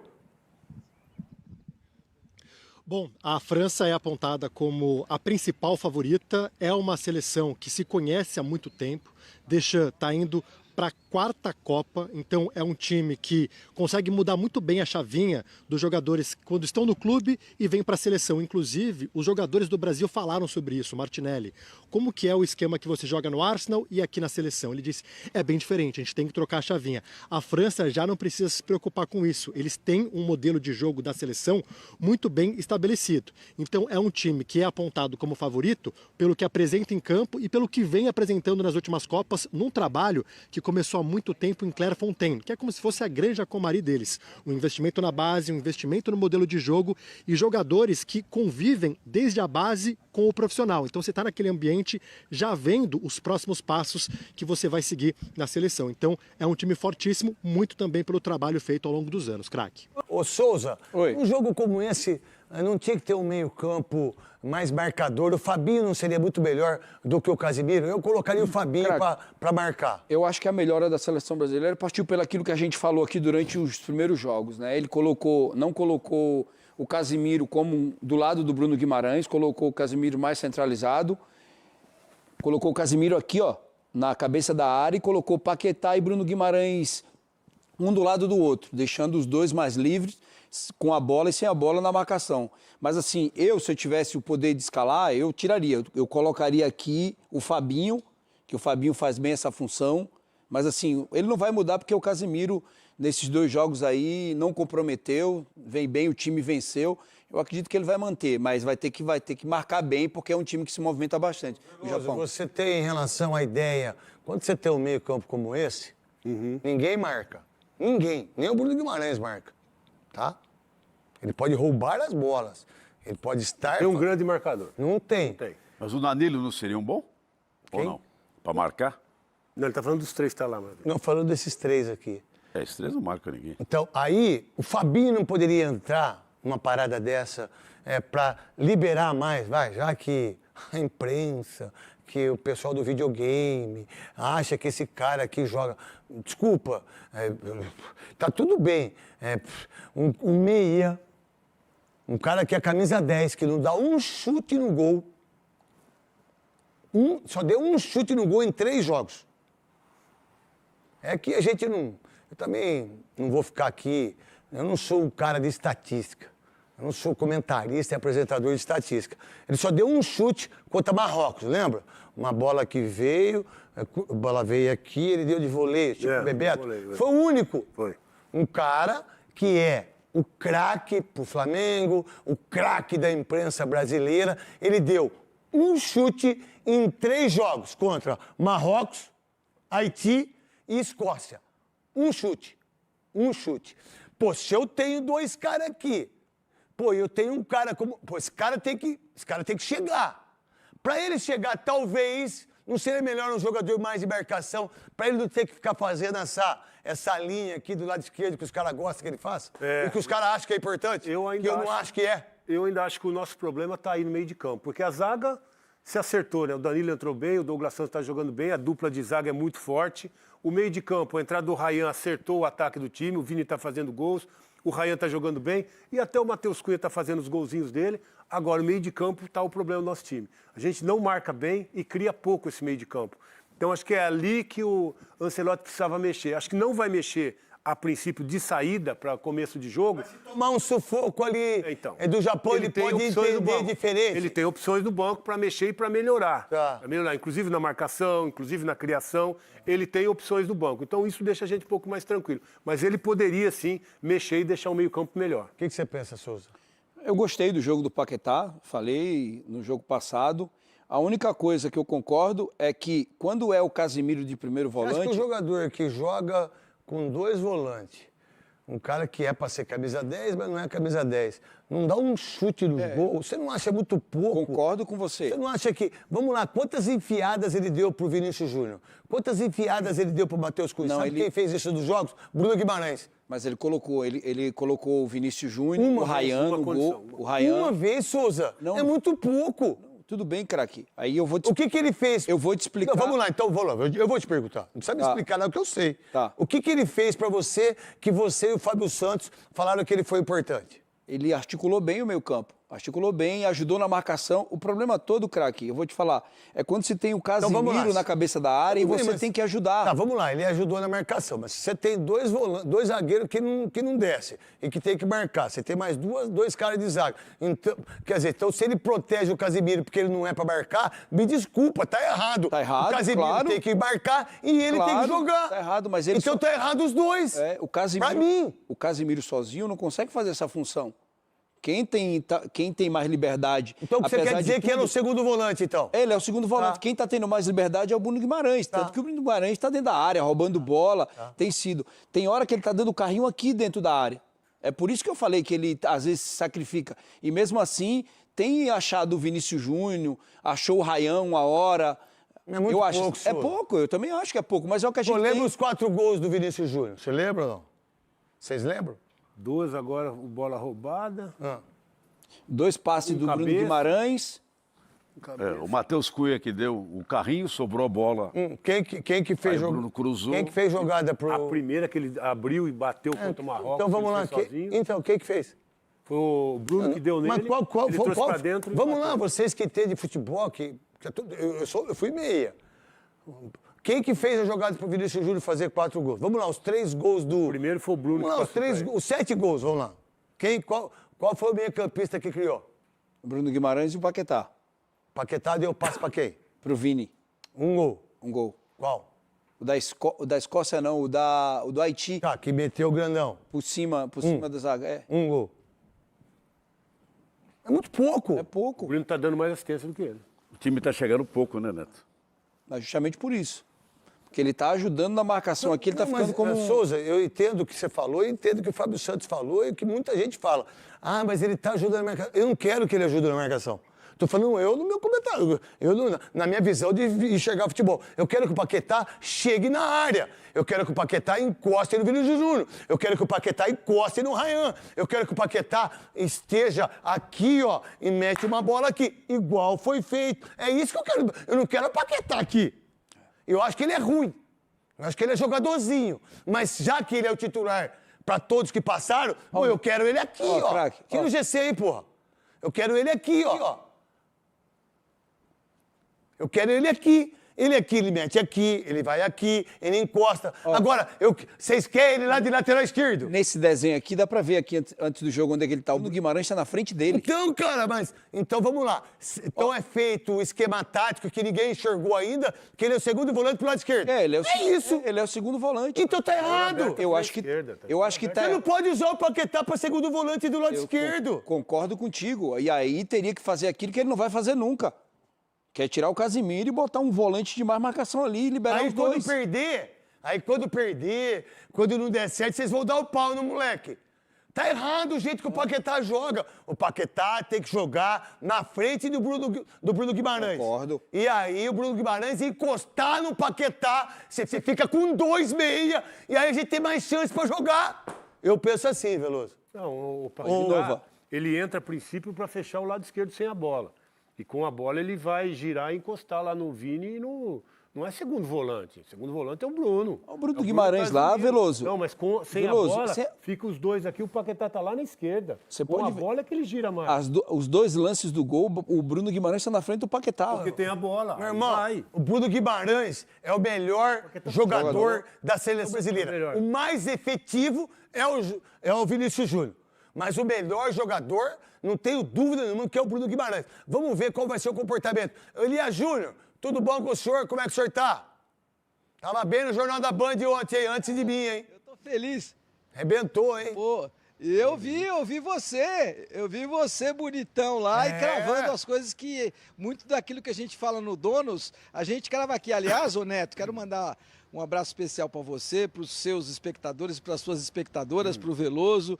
Bom, a França é apontada como a principal favorita, é uma seleção que se conhece há muito tempo, está indo para a 4ª Copa, então é um time que consegue mudar muito bem a chavinha dos jogadores quando estão no clube e vêm para a seleção. Inclusive, os jogadores do Brasil falaram sobre isso, Martinelli. Como que é o esquema que você joga no Arsenal e aqui na seleção? Ele disse, é bem diferente, a gente tem que trocar a chavinha. A França já não precisa se preocupar com isso, eles têm um modelo de jogo da seleção muito bem estabelecido. Então é um time que é apontado como favorito pelo que apresenta em campo e pelo que vem apresentando nas últimas Copas, num trabalho que começou há muito tempo em Clairefontaine, que é como se fosse a Granja Comari deles. Um investimento na base, um investimento no modelo de jogo e jogadores que convivem desde a base com o profissional. Então você está naquele ambiente já vendo os próximos passos que você vai seguir na seleção. Então é um time fortíssimo, muito também pelo trabalho feito ao longo dos anos, craque. Ô Souza, Oi. um jogo como esse não tinha que ter um meio-campo mais marcador. O Fabinho não seria muito melhor do que o Casimiro? Eu colocaria o Fabinho para marcar. Eu acho que a melhora da seleção brasileira partiu pelo aquilo que a gente falou aqui durante os primeiros jogos, né? Ele não colocou o Casimiro como do lado do Bruno Guimarães, colocou o Casimiro mais centralizado, colocou o Casimiro aqui, ó, na cabeça da área e colocou Paquetá e Bruno Guimarães um do lado do outro, deixando os dois mais livres, com a bola e sem a bola na marcação. Mas assim, se eu tivesse o poder de escalar, eu tiraria. Eu colocaria aqui o Fabinho, que o Fabinho faz bem essa função, mas assim, ele não vai mudar porque o Casimiro, nesses 2 jogos aí, não comprometeu, vem bem, o time venceu. Eu acredito que ele vai manter, mas vai ter que marcar bem, porque é um time que se movimenta bastante. O Japão. Você tem em relação à ideia, quando você tem um meio-campo como esse, ninguém marca. Ninguém, nem o Bruno Guimarães marca, tá? Ele pode roubar as bolas, ele pode estar... Tem um grande marcador. Não tem. Não tem. Mas o Danilo não seria um bom? Ou Quem? não? Para marcar? Não, ele tá falando dos 3 que tá lá, mano. Não, falando desses 3 aqui. Esses 3 não marcam ninguém. Então, aí, o Fabinho não poderia entrar numa parada dessa para liberar mais, já que a imprensa, que o pessoal do videogame acha que esse cara aqui joga... Desculpa, tá tudo bem. Um meia, um cara que é camisa 10, que não dá um chute no gol. Só deu um chute no gol em 3 jogos. É que a gente não... Eu também não vou ficar aqui... Eu não sou um cara de estatística. Eu não sou comentarista e apresentador de estatística. Ele só deu um chute contra Marrocos, lembra? Uma bola que veio, a bola veio aqui, ele deu de voleio, tipo Bebeto. Voleio, Foi o único. Foi. Um cara que é o craque pro Flamengo, o craque da imprensa brasileira. Ele deu um chute em 3 jogos contra Marrocos, Haiti e Escócia. Um chute. Um chute. Pô, se eu tenho 2 caras aqui, pô, eu tenho um cara como... Pô, esse cara tem que chegar. Para ele chegar, talvez, não seria melhor um jogador mais de marcação, para ele não ter que ficar fazendo essa linha aqui do lado esquerdo que os caras gostam que ele faça? E que os caras acham que é importante? Eu ainda que eu não acho que é. Eu ainda acho que o nosso problema tá aí no meio de campo, porque a zaga se acertou, né? O Danilo entrou bem, o Douglas Santos está jogando bem, a dupla de zaga é muito forte. O meio de campo, a entrada do Ryan acertou o ataque do time, o Vini está fazendo gols, o Ryan está jogando bem e até o Matheus Cunha está fazendo os golzinhos dele. Agora, o meio de campo está o problema do nosso time. A gente não marca bem e cria pouco esse meio de campo. Então, acho que é ali que o Ancelotti precisava mexer. Acho que não vai mexer a princípio de saída para começo de jogo. Tomar um sufoco ali do Japão, ele pode entender diferente. Ele tem opções no banco para mexer e para melhorar. Tá. Pra melhorar, inclusive na marcação, inclusive na criação. Ele tem opções no banco. Então isso deixa a gente um pouco mais tranquilo. Mas ele poderia, sim, mexer e deixar o meio-campo melhor. O que você pensa, Souza? Eu gostei do jogo do Paquetá, falei no jogo passado. A única coisa que eu concordo é que quando é o Casimiro de primeiro volante... Acho que o jogador que joga com 2 volantes, um cara que é para ser camisa 10, mas não é camisa 10, não dá um chute no gol, você não acha muito pouco? Concordo com você. Você não acha que... Vamos lá, quantas enfiadas ele deu pro Vinícius Júnior? Quantas enfiadas ele deu pro Matheus Cunha? Sabe quem fez isso dos jogos? Bruno Guimarães. Mas ele colocou o Vinícius Júnior, o Ryan no gol. Uma vez, Souza, é muito pouco. Tudo bem, craque. Aí eu vou te... O que ele fez? Eu vou te explicar. Não, vamos lá, então, eu vou te perguntar. Não precisa me explicar nada, porque eu sei. Tá. O que ele fez pra você que você e o Fábio Santos falaram que ele foi importante? Ele articulou bem o meio-campo. Articulou bem, ajudou na marcação. O problema todo, craque, eu vou te falar, é quando você tem o Casimiro na cabeça da área e você tem que ajudar. Tá, vamos lá, ele ajudou na marcação, mas se você tem 2 zagueiros que não desce e que tem que marcar, você tem mais 2 caras de zaga. Então, quer dizer, então se ele protege o Casimiro porque ele não é pra marcar, me desculpa, tá errado. Tá errado, o Casimiro tem que marcar e ele tem que jogar. Tá errado, mas ele então tá errado os 2. O Casimiro, pra mim. O Casimiro sozinho não consegue fazer essa função. Quem tem mais liberdade... Então você quer dizer que ele é o segundo volante, então? Ele é o segundo volante. Quem está tendo mais liberdade é o Bruno Guimarães. Tanto que o Bruno Guimarães está dentro da área, roubando bola. Tem sido. Tem hora que ele está dando o carrinho aqui dentro da área. É por isso que eu falei que ele, às vezes, se sacrifica. E mesmo assim, tem achado o Vinícius Júnior, achou o Ryan uma hora. É muito eu acho, pouco, é senhor. pouco, eu também acho que é pouco, mas é o que a gente Lembra tem. os 4 gols do Vinícius Júnior? Você lembra ou não? Vocês lembram? 2 agora, bola roubada. 2 passes do Bruno cabeça. Guimarães. O Matheus Cunha que deu o carrinho, sobrou a bola. Quem que fez Aí o jogada? Bruno cruzou. Quem que fez jogada pro... A primeira que ele abriu e bateu contra o Marrocos. Então vamos ele lá. fez sozinho. Então, quem que fez? Foi o Bruno que deu nele. Mas qual ele foi? trouxe pra dentro e Vamos bateu. lá, vocês que entendem de futebol, eu fui meia. Quem que fez a jogada pro Vinícius Júnior fazer 4 gols? Vamos lá, os 3 gols do... O primeiro foi o Bruno Vamos lá, que passou pra ele. os 7 gols, vamos lá. Qual foi o meio-campista que criou? O Bruno Guimarães e o Paquetá. Paquetá deu passe pra quem? Pro Vini, 1 gol. um gol. Qual? O da Escócia não, o do Haiti, Tá, que meteu o grandão. por cima da zaga. É 1 gol. É muito pouco. É pouco, O Bruno tá dando mais assistência do que ele. O time tá chegando pouco, né, Neto? mas justamente por isso. Porque ele tá ajudando na marcação aqui, ele tá Não, ficando mas, como... Souza, eu entendo o que você falou, eu entendo o que o Fábio Santos falou e o que muita gente fala. Ah, mas ele está ajudando na marcação. Eu não quero que ele ajude na marcação. Estou falando eu no meu comentário, na minha visão de enxergar futebol. Eu quero que o Paquetá chegue na área. Eu quero que o Paquetá encoste no Vinícius Júnior. Eu quero que o Paquetá encoste no Ryan. Eu quero que o Paquetá esteja aqui, ó, e mete uma bola aqui, igual foi feito. É isso que eu quero. Eu não quero o Paquetá aqui. Eu acho que ele é ruim. Eu acho que ele é jogadorzinho. Mas já que ele é o titular para todos que passaram, pô, eu quero ele aqui, ó. Craque, Aqui no GC aí, porra. Eu quero ele aqui, ó. Eu quero ele aqui. Ele aqui, ele mete aqui, ele vai aqui, ele encosta. Agora, vocês querem ele lá de lateral esquerdo? Nesse desenho aqui, dá pra ver aqui antes do jogo onde é que ele tá. O Bruno Guimarães tá na frente dele. Então, cara, mas... Então, vamos lá. Então é feito o esquema tático que ninguém enxergou ainda, que ele é o segundo volante pro lado esquerdo. Ele é isso. Ele é o segundo volante. Então tá errado. Eu acho que tá... Você não pode usar o Paquetá para segundo volante do lado esquerdo. Concordo contigo. E aí teria que fazer aquilo que ele não vai fazer nunca. Que é tirar o Casimiro e botar um volante de mais marcação ali e liberar Aí os quando dois. perder, quando não der certo, vocês vão dar o pau no moleque. Tá errado o jeito que o Paquetá joga. O Paquetá tem que jogar na frente do Bruno Guimarães. Concordo. E aí o Bruno Guimarães encostar no Paquetá, você fica com 2 meia, e aí a gente tem mais chance pra jogar. Eu penso assim, Veloso. Não, o Nova. Paquetá, ele entra a princípio para fechar o lado esquerdo sem a bola. E com a bola ele vai girar e encostar lá no Vini e não é segundo volante. Segundo volante é o Bruno. O Bruno É o Guimarães lá, Casimiro. Veloso. Não, mas sem Veloso, a bola, cê- fica os dois aqui, o Paquetá tá lá na esquerda. Você com pode a ver- bola é que ele gira mais. Os dois lances do gol, o Bruno Guimarães está na frente do Paquetá. Porque tem a bola. Meu irmão, Vai. o Bruno Guimarães é o melhor jogador da seleção brasileira. melhor. O mais efetivo é o Vinícius Júnior. Mas o melhor jogador, não tenho dúvida nenhuma, que é o Bruno Guimarães. Vamos ver qual vai ser o comportamento. Elias Júnior, tudo bom com o senhor? Como é que o senhor tá? Tava bem no Jornal da Band ontem, hein? Antes de mim, hein? Eu tô feliz. Arrebentou, hein? Pô, eu vi você. Eu vi você bonitão lá e cravando as coisas que... Muito daquilo que a gente fala no Donos, a gente crava aqui. Aliás, ô Neto, quero mandar um abraço especial para você, para os seus espectadores, para as suas espectadoras, para o Veloso,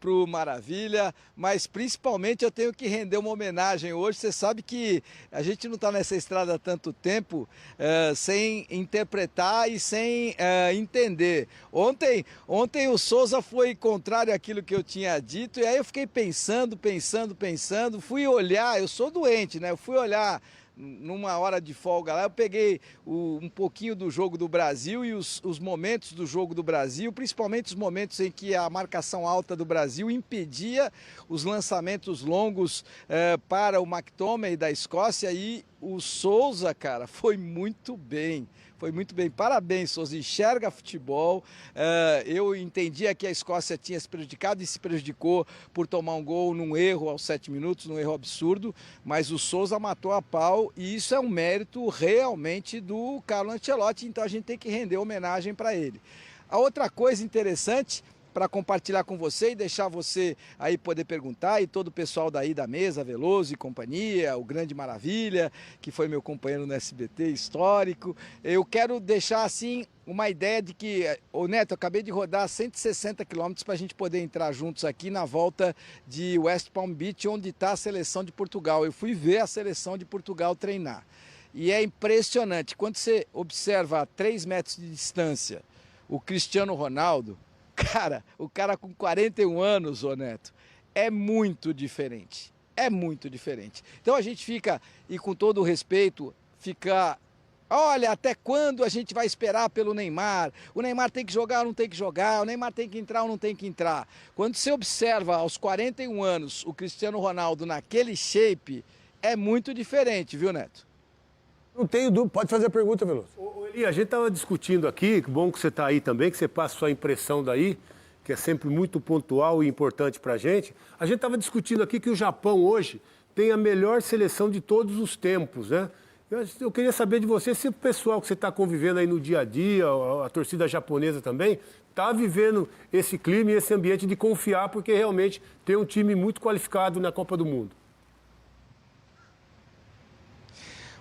para o Maravilha, mas principalmente eu tenho que render uma homenagem hoje. Você sabe que a gente não está nessa estrada há tanto tempo sem interpretar e sem entender. Ontem o Souza foi contrário àquilo que eu tinha dito, e aí eu fiquei pensando, fui olhar, eu sou doente, né? Eu fui olhar numa hora de folga lá, eu peguei um pouquinho do jogo do Brasil e os momentos do jogo do Brasil, principalmente os momentos em que a marcação alta do Brasil impedia os lançamentos longos para o McTominay da Escócia, e o Souza, cara, foi muito bem. Foi muito bem. Parabéns, Souza. Enxerga futebol. Eu entendia que a Escócia tinha se prejudicado e se prejudicou por tomar um gol num erro aos 7 minutos, num erro absurdo, mas o Souza matou a pau e isso é um mérito realmente do Carlo Ancelotti, então a gente tem que render homenagem para ele. A outra coisa interessante para compartilhar com você e deixar você aí poder perguntar, e todo o pessoal daí da mesa, Veloso e companhia, o Grande Maravilha, que foi meu companheiro no SBT histórico. Eu quero deixar assim uma ideia de que, ô Neto, eu acabei de rodar 160 quilômetros para a gente poder entrar juntos aqui na volta de West Palm Beach, onde está a seleção de Portugal. Eu fui ver a seleção de Portugal treinar. E é impressionante, quando você observa a 3 metros de distância o Cristiano Ronaldo, cara, o cara com 41 anos, ô Neto, é muito diferente. É muito diferente. Então a gente fica, e com todo o respeito, fica... Olha, até quando a gente vai esperar pelo Neymar? O Neymar tem que jogar ou não tem que jogar? O Neymar tem que entrar ou não tem que entrar? Quando você observa aos 41 anos o Cristiano Ronaldo naquele shape, é muito diferente, viu, Neto? Não tenho dúvida. Pode fazer a pergunta, Veloso. Ô, Eli, a gente estava discutindo aqui, que bom que você está aí também, que você passa a sua impressão daí, que é sempre muito pontual e importante para a gente. A gente estava discutindo aqui que o Japão hoje tem a melhor seleção de todos os tempos, né? Eu queria saber de você se o pessoal que você está convivendo aí no dia a dia, a torcida japonesa também, está vivendo esse clima e esse ambiente de confiar, porque realmente tem um time muito qualificado na Copa do Mundo.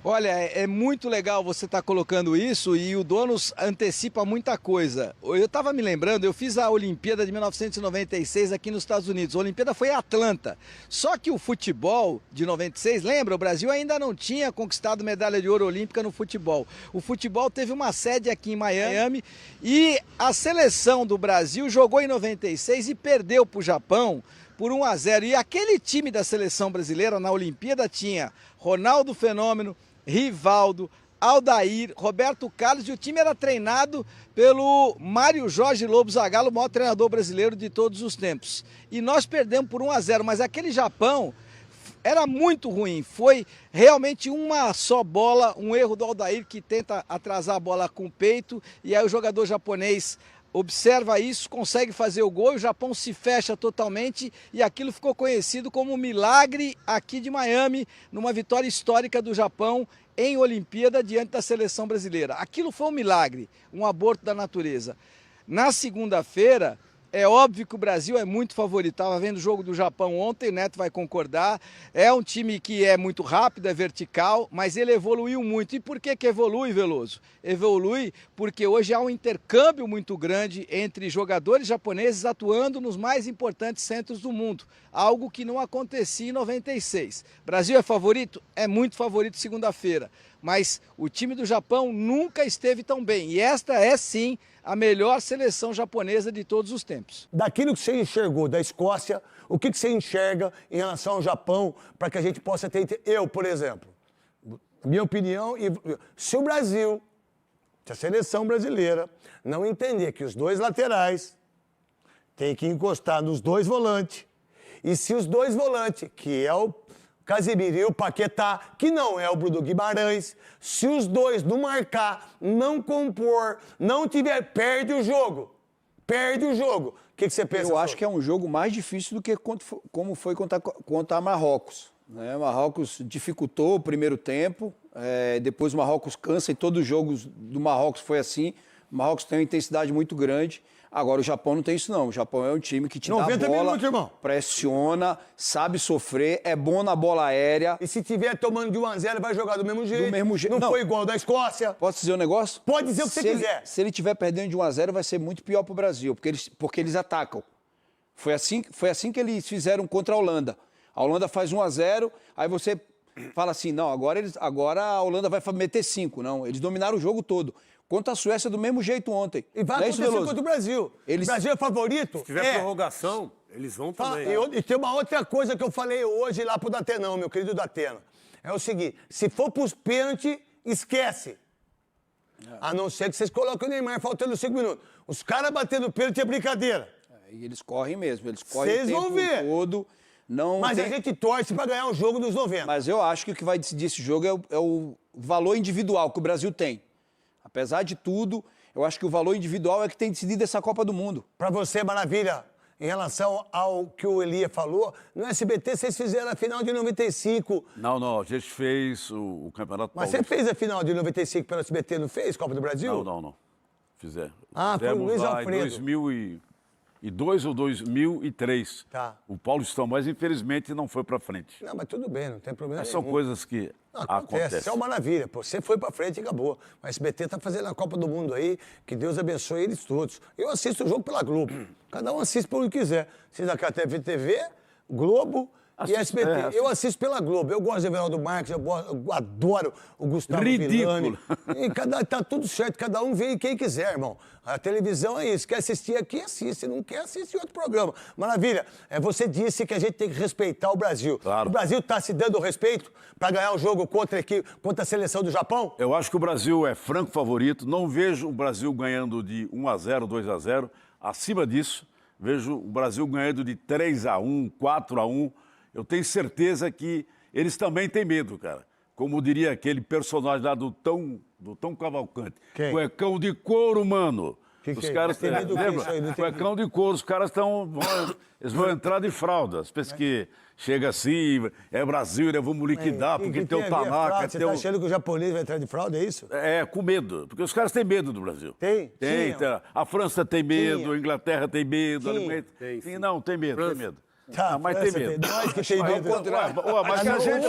Olha, é muito legal você estar colocando isso, e o Donos antecipa muita coisa. Eu estava me lembrando, eu fiz a Olimpíada de 1996 aqui nos Estados Unidos. A Olimpíada foi em Atlanta. Só que o futebol de 96, lembra? O Brasil ainda não tinha conquistado medalha de ouro olímpica no futebol. O futebol teve uma sede aqui em Miami e a seleção do Brasil jogou em 96 e perdeu para o Japão por 1-0. E aquele time da seleção brasileira na Olimpíada tinha Ronaldo Fenômeno, Rivaldo, Aldair, Roberto Carlos, e o time era treinado pelo Mário Jorge Lobo Zagallo, o maior treinador brasileiro de todos os tempos. E nós perdemos por 1-0, mas aquele Japão era muito ruim. Foi realmente uma só bola, um erro do Aldair que tenta atrasar a bola com o peito, e aí o jogador japonês observa isso, consegue fazer o gol, e o Japão se fecha totalmente, e aquilo ficou conhecido como um milagre aqui de Miami, numa vitória histórica do Japão em Olimpíada diante da seleção brasileira. Aquilo foi um milagre, um aborto da natureza. Na segunda-feira, é óbvio que o Brasil é muito favorito. Estava vendo o jogo do Japão ontem, o Neto vai concordar. É um time que é muito rápido, é vertical, mas ele evoluiu muito. E por que evolui, Veloso? Evolui porque hoje há um intercâmbio muito grande entre jogadores japoneses atuando nos mais importantes centros do mundo. Algo que não acontecia em 96. Brasil é favorito? É muito favorito segunda-feira. Mas o time do Japão nunca esteve tão bem. E esta é, sim, a melhor seleção japonesa de todos os tempos. Daquilo que você enxergou da Escócia, o que você enxerga em relação ao Japão, para que a gente possa ter... Eu, por exemplo, minha opinião, se o Brasil, se a seleção brasileira não entender que os dois laterais têm que encostar nos dois volantes, e se os dois volantes, que é o Casemiro e o Paquetá, que não é o Bruno Guimarães, se os dois não marcar, não compor, não tiver, perde o jogo. Perde o jogo. O que você pensa? Eu acho que é um jogo mais difícil do que como foi contra Marrocos. Né? Marrocos dificultou o primeiro tempo, depois o Marrocos cansa, e todos os jogos do Marrocos foi assim. O Marrocos tem uma intensidade muito grande. Agora, o Japão não tem isso, não. O Japão é um time que te dá a bola, minutos, irmão. Pressiona, sabe sofrer, é bom na bola aérea. E se tiver tomando de 1-0, vai jogar do mesmo jeito. Do mesmo jeito. Não foi igual ao da Escócia. Posso dizer um negócio? Pode dizer o que você quiser. Se ele estiver perdendo de 1-0, vai ser muito pior para o Brasil, porque eles atacam. Foi assim que eles fizeram contra a Holanda. A Holanda faz 1-0, aí você fala assim, não, agora a Holanda vai meter 5. Não, eles dominaram o jogo todo. Contra a Suécia do mesmo jeito ontem. E vai acontecer contra o Brasil. O Brasil é favorito. Se tiver prorrogação, eles vão também. E tem uma outra coisa que eu falei hoje lá pro Datenão, meu querido Datena. É o seguinte, se for pros pênaltis, esquece. A não ser que vocês coloquem o Neymar faltando 5 minutos. Os caras batendo pênalti é brincadeira. E eles correm mesmo, eles correm o tempo todo. Mas a gente torce pra ganhar o jogo dos 90. Mas eu acho que o que vai decidir esse jogo é o valor individual que o Brasil tem. Apesar de tudo, eu acho que o valor individual é que tem decidido essa Copa do Mundo. Para você, Maravilha, em relação ao que o Elia falou, no SBT vocês fizeram a final de 95. Não, a gente fez o Campeonato Mas Paulista. você fez a final de 95 pelo SBT, não fez? Copa do Brasil? Não. Fizemos. Foi o Luiz lá Alfredo. Em 2002 ou 2003. Tá. O Paulistão, mas infelizmente não foi para frente. Não, mas tudo bem, não tem problema Mas são nenhum. coisas que Não, acontece. Isso é uma maravilha. Pô. Você foi pra frente e acabou. O SBT tá fazendo a Copa do Mundo aí, que Deus abençoe eles todos. Eu assisto o jogo pela Globo. Cada um assiste por onde quiser. Assiste a TV, Globo e SBT. Eu assisto pela Globo. Eu gosto de Everaldo Marques, eu adoro o Gustavo Villani. E tá tudo certo, cada um vê quem quiser, irmão. A televisão é isso. Quer assistir aqui, assiste. Não quer assistir outro programa. Maravilha. Você disse que a gente tem que respeitar o Brasil. Claro. O Brasil tá se dando respeito para ganhar o jogo contra a seleção do Japão? Eu acho que o Brasil é franco favorito. Não vejo o Brasil ganhando de 1-0, 2-0. Acima disso, vejo o Brasil ganhando de 3-1, 4-1. Eu tenho certeza que eles também têm medo, cara. Como diria aquele personagem lá do Tom Cavalcante. Quem? Cuecão de couro, mano. Os caras tem medo do quê? lembra? Isso aí, não Cuecão de couro, os caras eles vão entrar de fraldas. Pensa que chega assim, é Brasil, né? Vamos liquidar, porque tem o Tanaka. Você tá achando que o japonês vai entrar de fralda, é isso? É, com medo, porque os caras têm medo do Brasil. Tem? Tem. A França tem medo, a Inglaterra tem medo, a Alemanha Tem. Não, tem medo, tem medo. Tá, Mas tem medo. Nós que tem medo. Mas que a gente...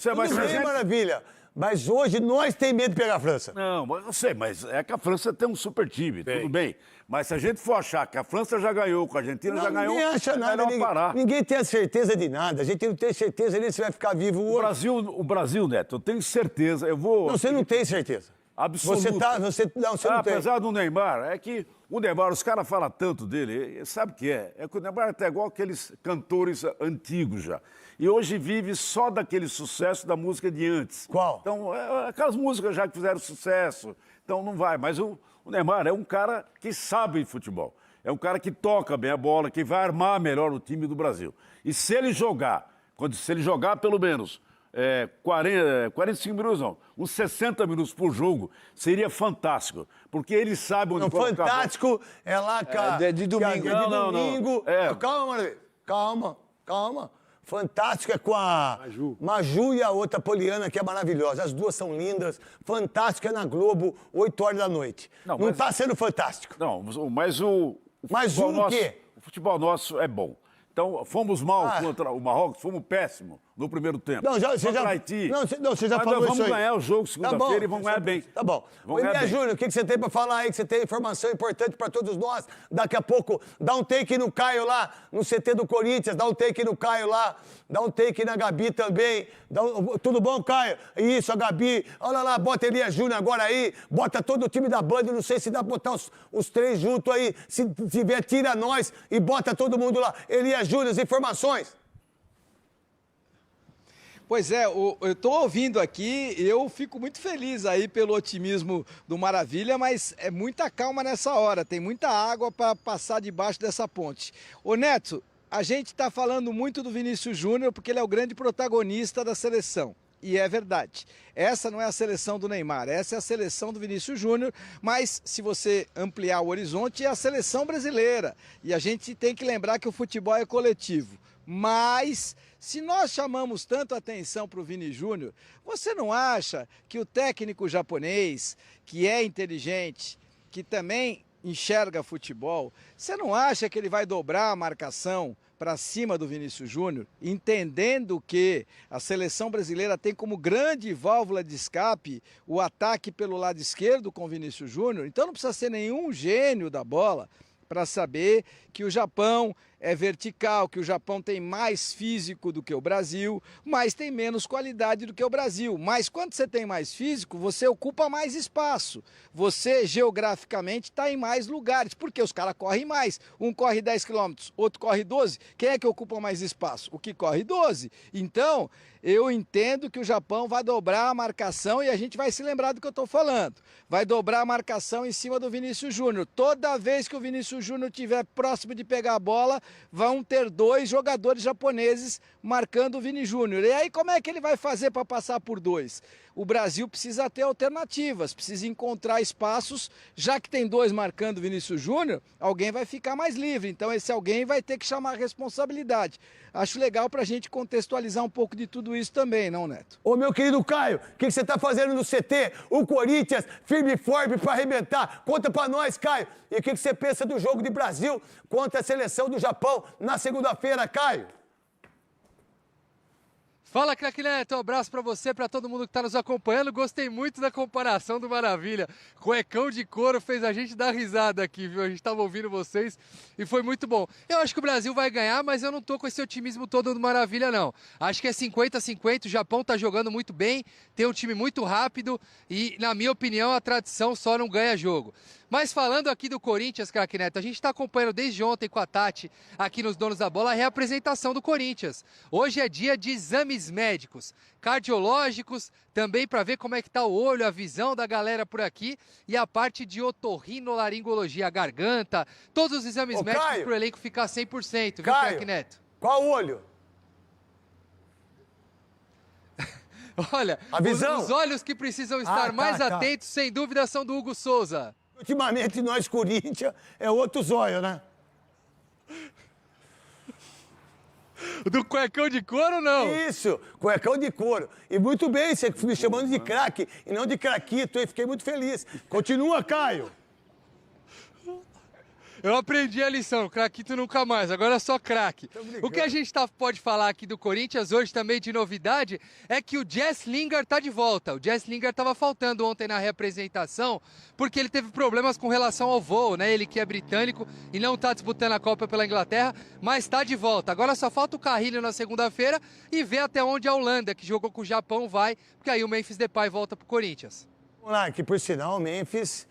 Tudo bem, maravilha. Mas hoje nós tem medo de pegar a França. Não, mas eu sei, mas é que a França tem um super time, tudo bem. Mas se a gente for achar que a França já ganhou, que a Argentina já ganhou, ninguém acha nada, ninguém tem a certeza de nada. A gente não tem certeza nem se vai ficar vivo hoje. O Brasil, Neto, eu tenho certeza, eu vou... Não, você não tem certeza. Absoluta. Você não tem. Apesar do Neymar, é que o Neymar, os caras falam tanto dele, sabe o que é? É que o Neymar é igual aqueles cantores antigos já. E hoje vive só daquele sucesso da música de antes. Qual? Então, aquelas músicas já que fizeram sucesso, então não vai. Mas o Neymar é um cara que sabe futebol. É um cara que toca bem a bola, que vai armar melhor o time do Brasil. E se ele jogar pelo menos 45 minutos, não, uns 60 minutos por jogo, seria fantástico. Porque ele sabe onde colocar a bola. Fantástico é lá, cara. É de domingo. Domingo. Calma, maravilha. Calma. Fantástico é com a Maju e a outra Poliana, que é maravilhosa. As duas são lindas. Fantástico é na Globo, 8 horas da noite. Não tá sendo fantástico. Não, mas o futebol nosso, quê? O futebol nosso é bom. Então, fomos mal contra o Marrocos, fomos péssimos no primeiro tempo. Você já Haiti. Você já falou isso aí. Vamos ganhar o jogo segunda-feira e vamos ganhar bem. Tá bom. William Júnior, o que você tem pra falar aí? Que você tem informação importante pra todos nós. Daqui a pouco, dá um take no Caio lá, no CT do Corinthians. Dá um take no Caio lá. Dá um take na Gabi também. Tudo bom, Caio? Isso, a Gabi. Olha lá, bota Elias Júnior agora aí. Bota todo o time da Band. Não sei se dá pra botar os três juntos aí. Se tiver, tira nós e bota todo mundo lá. Elias Júnior, as informações. Pois é, eu estou ouvindo aqui, eu fico muito feliz aí pelo otimismo do Maravilha, mas é muita calma nessa hora, tem muita água para passar debaixo dessa ponte. Ô Neto, a gente está falando muito do Vinícius Júnior porque ele é o grande protagonista da seleção. E é verdade. Essa não é a seleção do Neymar, essa é a seleção do Vinícius Júnior, mas se você ampliar o horizonte, é a seleção brasileira. E a gente tem que lembrar que o futebol é coletivo. Mas, se nós chamamos tanto atenção para o Vini Júnior, você não acha que o técnico japonês, que é inteligente, que também enxerga futebol, você não acha que ele vai dobrar a marcação para cima do Vinícius Júnior, entendendo que a seleção brasileira tem como grande válvula de escape o ataque pelo lado esquerdo com o Vinícius Júnior? Então não precisa ser nenhum gênio da bola para saber que o Japão é vertical, que o Japão tem mais físico do que o Brasil, mas tem menos qualidade do que o Brasil. Mas quando você tem mais físico, você ocupa mais espaço. Você, geograficamente, está em mais lugares, porque os caras correm mais. Um corre 10 quilômetros, outro corre 12. Quem é que ocupa mais espaço? O que corre 12. Então, eu entendo que o Japão vai dobrar a marcação e a gente vai se lembrar do que eu estou falando. Vai dobrar a marcação em cima do Vinícius Júnior. Toda vez que o Vinícius Júnior estiver próximo de pegar a bola, vão ter 2 jogadores japoneses marcando o Vini Júnior. E aí como é que ele vai fazer para passar por 2? O Brasil precisa ter alternativas, precisa encontrar espaços, já que tem 2 marcando o Vinícius Júnior, alguém vai ficar mais livre, então esse alguém vai ter que chamar a responsabilidade. acho legal para a gente contextualizar um pouco de tudo isso também, não, Neto? Ô, meu querido Caio, o que você tá fazendo no CT? O Corinthians, firme e forte para arrebentar. Conta para nós, Caio. E o que você pensa do jogo de Brasil contra a seleção do Japão na segunda-feira, Caio? Fala, craque Neto, um abraço pra você, pra todo mundo que tá nos acompanhando. Gostei muito da comparação do Maravilha. Cuecão de couro fez a gente dar risada aqui, viu? A gente tava ouvindo vocês e foi muito bom. Eu acho que o Brasil vai ganhar, mas eu não tô com esse otimismo todo do Maravilha, não. Acho que é 50-50, o Japão tá jogando muito bem, tem um time muito rápido e, na minha opinião, a tradição só não ganha jogo. Mas falando aqui do Corinthians, craque Neto, a gente está acompanhando desde ontem com a Tati, aqui nos Donos da Bola, a reapresentação do Corinthians. Hoje é dia de exames médicos, cardiológicos, também para ver como é que está o olho, a visão da galera por aqui, e a parte de otorrinolaringologia, a garganta, todos os exames médicos para o elenco ficar 100%, viu, craque Neto? Qual olho? Olha, a visão? Os olhos que precisam estar mais atentos, sem dúvida, são do Hugo Souza. Ultimamente, nós, Corinthians, é outro zóio, né? Do cuecão de couro, não? Isso, cuecão de couro. E muito bem, você me chamando de craque e não de craquito, eu fiquei muito feliz. Continua, Caio. Eu aprendi a lição, craquito nunca mais, agora é só craque. O que a gente pode falar aqui do Corinthians hoje também de novidade é que o Jess Lingard tá de volta. O Jess Lingard estava faltando ontem na representação porque ele teve problemas com relação ao voo, né? Ele que é britânico e não está disputando a Copa pela Inglaterra, mas está de volta. Agora só falta o Carrilho na segunda-feira e ver até onde a Holanda, que jogou com o Japão, vai, porque aí o Memphis Depay volta pro Corinthians. Vamos lá, que por sinal o Memphis,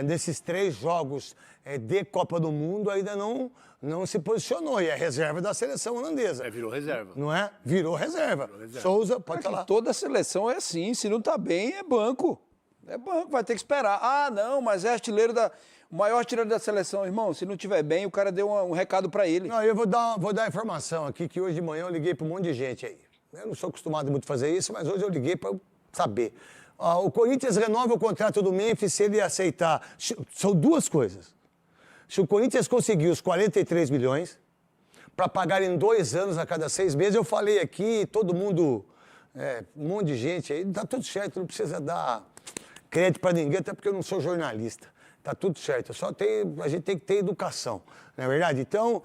nesses 3 jogos de Copa do Mundo, ainda não se posicionou. E é reserva da seleção holandesa. Virou reserva. Não é? Virou reserva. Souza, pode falar. Toda seleção é assim, se não tá bem, é banco. É banco, vai ter que esperar. Ah, não, mas é o maior artilheiro da seleção, irmão. Se não tiver bem, o cara deu um recado para ele. Não, eu vou dar a informação aqui, que hoje de manhã eu liguei para um monte de gente aí. Eu não sou acostumado muito a fazer isso, mas hoje eu liguei para saber. O Corinthians renova o contrato do Memphis se ele aceitar. São 2 coisas. Se o Corinthians conseguir os 43 milhões para pagar em 2 anos a cada 6 meses, eu falei aqui, todo mundo, um monte de gente aí, tá tudo certo, não precisa dar crédito para ninguém, até porque eu não sou jornalista. Tá tudo certo, a gente tem que ter educação, não é verdade? Então,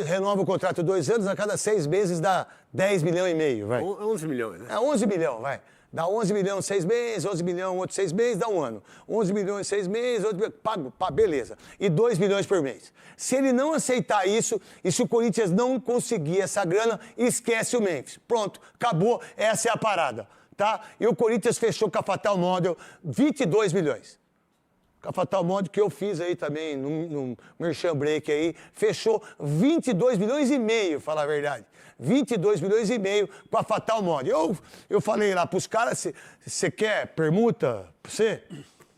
renova o contrato 2 anos, a cada 6 meses dá 10 milhões e meio, vai. 11 milhões, né? 11 milhões, vai. Dá 11 milhões 6 meses, 11 milhões outros 6 meses, dá um ano. 11 milhões 6 meses, beleza. E 2 milhões por mês. Se ele não aceitar isso, e se o Corinthians não conseguir essa grana, esquece o Memphis. Pronto, acabou, essa é a parada, tá? E o Corinthians fechou com a Fatal Model 22 milhões. Com a Fatal Model que eu fiz aí também, no Merchan Break aí, fechou 22 milhões e meio, falar a verdade. 22 milhões e meio com a Fatal Model. Eu falei lá pros caras, você quer permuta pra você?